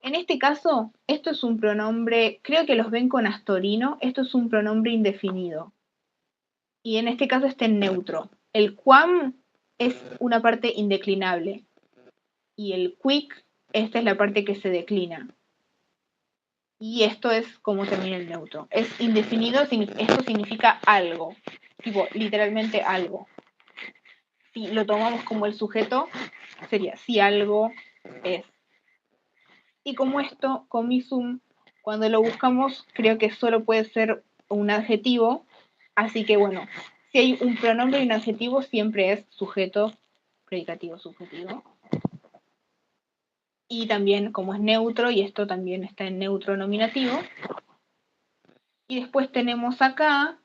B: En este caso, esto es un pronombre, creo que los ven con astorino, esto es un pronombre indefinido. Y en este caso está en neutro. El quam es una parte indeclinable. Y el quic, esta es la parte que se declina. Y esto es como termina el neutro. Es indefinido, esto significa algo. Tipo, literalmente algo. Si lo tomamos como el sujeto, sería si algo es. Y como esto, comisum, cuando lo buscamos, creo que solo puede ser un adjetivo. Así que bueno, si hay un pronombre y un adjetivo, siempre es sujeto, predicativo, subjetivo. Y también como es neutro, y esto también está en neutro nominativo. Y después tenemos acá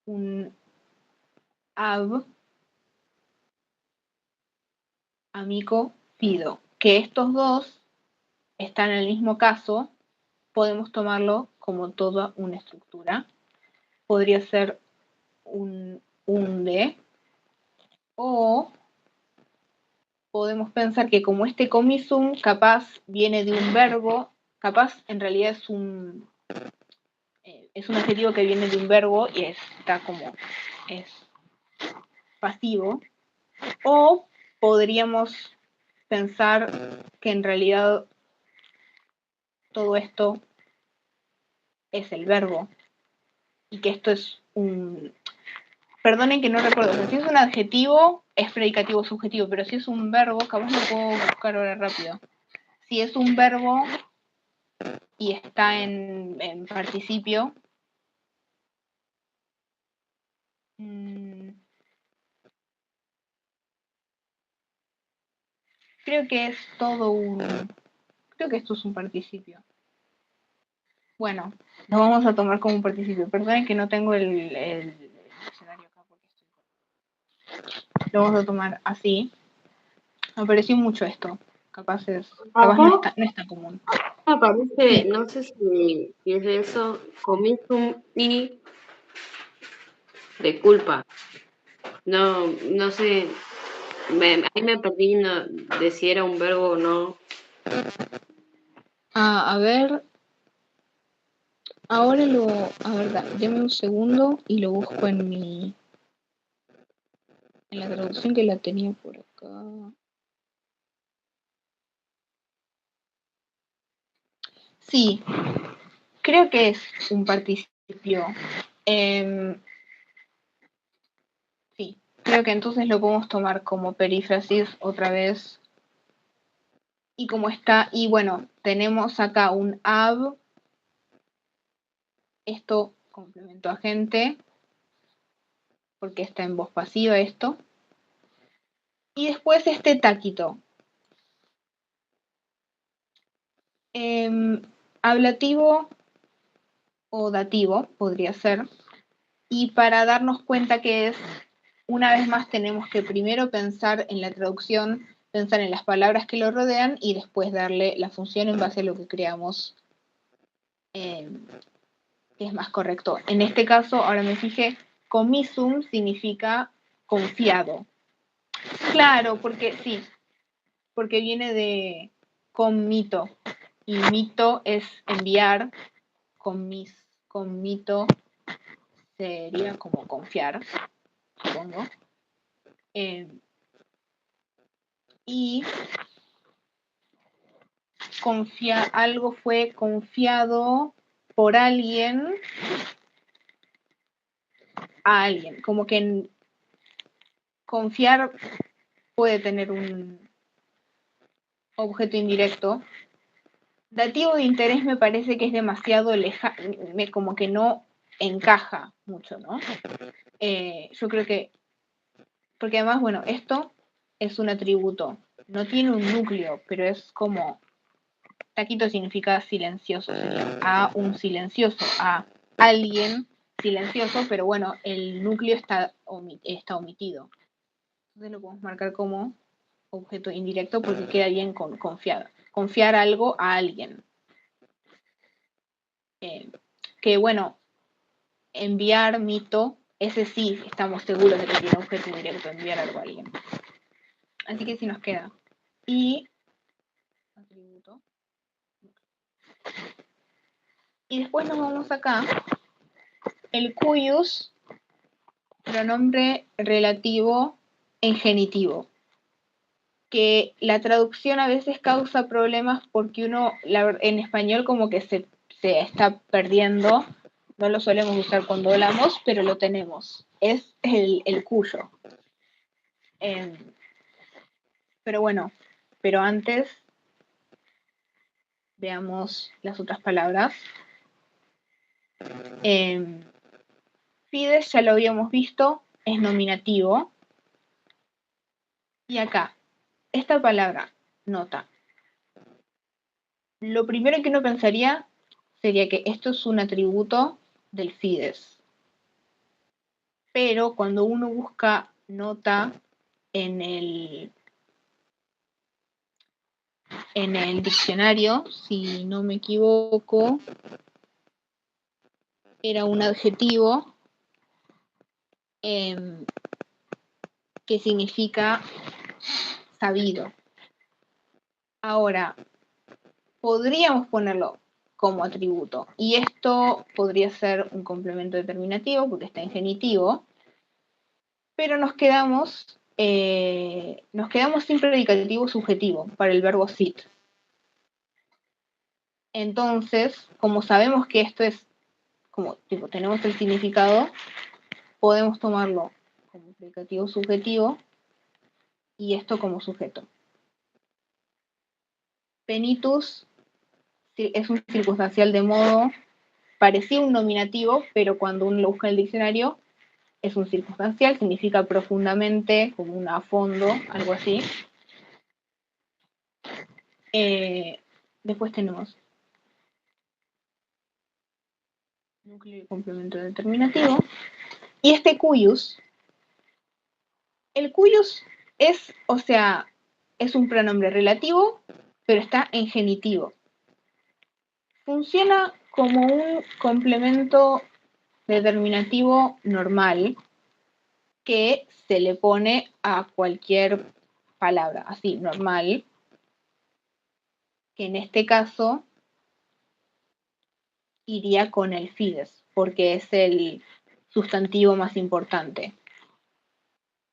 B: un ab, amico, fido. Que estos dos están en el mismo caso, podemos tomarlo como toda una estructura. Podría ser un de, o podemos pensar que como este comisum capaz viene de un verbo, capaz en realidad es un adjetivo que viene de un verbo y está como es pasivo, o podríamos pensar que en realidad todo esto es el verbo y que esto es un... Perdonen que no recuerdo, o sea, si es un adjetivo es predicativo subjetivo, pero si es un verbo, capaz lo puedo buscar ahora rápido. Si es un verbo y está en participio, creo que es todo creo que esto es un participio. Bueno, lo vamos a tomar como un participio. Perdonen que no tengo el diccionario acá porque lo vamos a tomar así. Me pareció mucho esto. Capaz no es tan común.
D: Me parece, no sé si es de eso, comisum y de culpa. No sé, ahí me perdí de si era un verbo o no.
B: A ver. Ahora deme un segundo y lo busco en la traducción que la tenía por acá. Sí, creo que es un participio. Sí, creo que entonces lo podemos tomar como perífrasis otra vez. Y como está, y bueno, tenemos acá un ab, esto complemento agente, porque está en voz pasiva esto. Y después este táquito. Ablativo o dativo podría ser. Y para darnos cuenta que es, una vez más tenemos que primero pensar en la traducción pensar en las palabras que lo rodean y después darle la función en base a lo que creamos que es más correcto. En este caso, ahora me fijé, comisum significa confiado. Claro, porque sí, porque viene de commito, y mito es enviar, commito sería como confiar, supongo. Y algo fue confiado por alguien a alguien, como que confiar puede tener un objeto indirecto. Dativo de interés me parece que es demasiado lejano, como que no encaja mucho, ¿no? Yo creo que, porque además, bueno, esto es un atributo, no tiene un núcleo, pero es como, taquito significa silencioso, sería a un silencioso, a alguien silencioso, pero bueno, el núcleo está omitido. Entonces lo podemos marcar como objeto indirecto porque queda bien con confiar. Confiar algo a alguien. Que bueno, enviar mito, ese sí estamos seguros de que tiene objeto indirecto, enviar algo a alguien. Así que sí nos queda. Y atributo. Y después nos vamos acá. El cuius, pronombre relativo en genitivo. Que la traducción a veces causa problemas porque uno, en español como que se está perdiendo, no lo solemos usar cuando hablamos, pero lo tenemos. Es el cuyo. Pero bueno, pero antes veamos las otras palabras. Fides, ya lo habíamos visto, es nominativo. Y acá, esta palabra, nota. Lo primero que uno pensaría sería que esto es un atributo del fides. Pero cuando uno busca nota en el diccionario, si no me equivoco, era un adjetivo que significa sabido. Ahora, podríamos ponerlo como atributo, y esto podría ser un complemento determinativo porque está en genitivo, pero nos quedamos sin predicativo subjetivo para el verbo sit. Entonces, como sabemos que esto es como tipo tenemos el significado, podemos tomarlo como predicativo subjetivo y esto como sujeto. Penitus es un circunstancial de modo, parecía un nominativo, pero cuando uno lo busca en el diccionario es un circunstancial, significa profundamente, como un a fondo, algo así. Después tenemos núcleo y complemento determinativo. Y este cuius, el cuius es, o sea, es un pronombre relativo, pero está en genitivo. Funciona como un complemento determinativo normal que se le pone a cualquier palabra, así, normal, que en este caso iría con el fides, porque es el sustantivo más importante.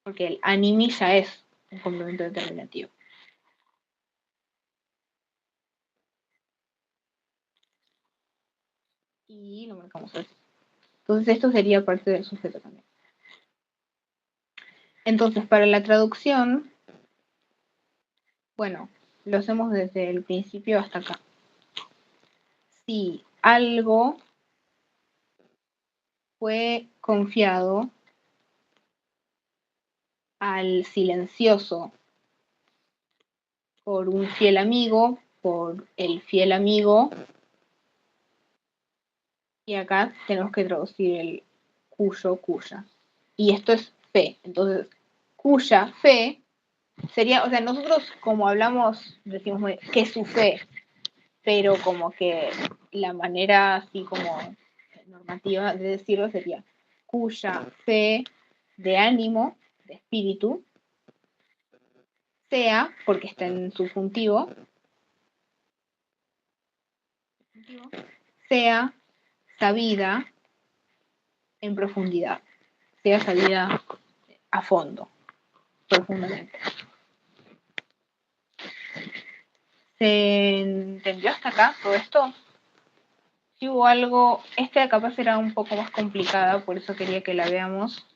B: Porque el animi ya es un complemento determinativo. Y lo marcamos así. Entonces esto sería parte del sujeto también. Entonces, para la traducción, bueno, lo hacemos desde el principio hasta acá. Si algo fue confiado al silencioso por un fiel amigo, por el fiel amigo, y acá tenemos que traducir el cuyo, cuya. Y esto es fe. Entonces, cuya fe sería, o sea, nosotros como hablamos, decimos que su fe, pero como que la manera así como normativa de decirlo sería cuya fe de ánimo, de espíritu, sea, porque está en subjuntivo, sea sabida en profundidad, sea sabida a fondo, profundamente. ¿Se entendió hasta acá todo esto? Si hubo algo, esta capaz era un poco más complicada, por eso quería que la veamos.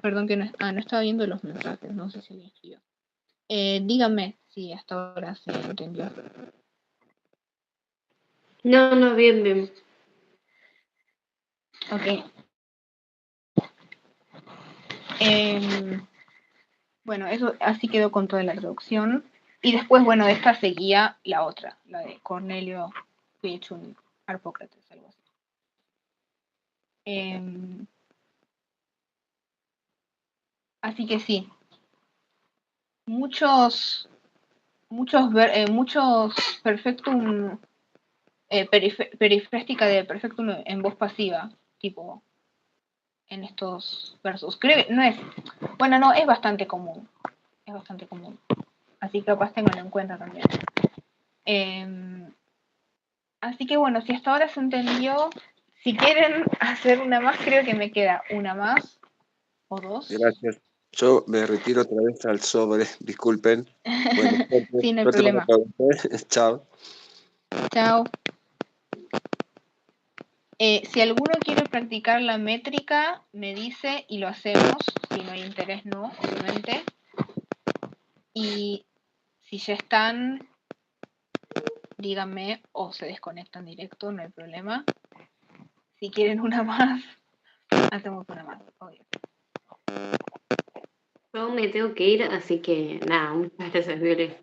B: Perdón que no estaba viendo los mensajes, no sé si me escribió. Díganme si hasta ahora se entendió.
D: No, bien, bien.
B: Ok. Bueno, eso así quedó con toda la traducción. Y después, bueno, de esta seguía la otra, la de Cornelio Piechun Harpócrates, algo así. Así que sí. Muchos perfectum, perifrástica de perfectum en voz pasiva, tipo en estos versos. Creo que no es, bueno, no, es bastante común. Es bastante común. Así que capaz tenganlo en cuenta también. Así que bueno, si hasta ahora se entendió, si quieren hacer una más, creo que me queda una más o dos.
E: Gracias. Yo me retiro otra vez al sobre, disculpen. Bueno,
B: sí, no hay
E: suerte
B: problema.
E: para todos. Chao.
B: Chao. Si alguno quiere practicar la métrica, me dice y lo hacemos. Si no hay interés, no, obviamente. Y si ya están, díganme o se desconectan directo, no hay problema. Si quieren una más, hacemos una más, obvio.
D: Yo me tengo que ir, así que nada, muchas gracias, Viole.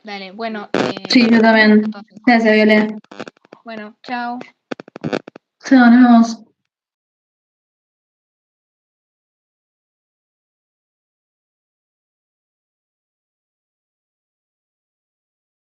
B: Dale, bueno.
C: Sí, yo también.
B: Entonces,
C: Gracias, Viole.
B: bueno, chao.
C: Chao, nos vemos.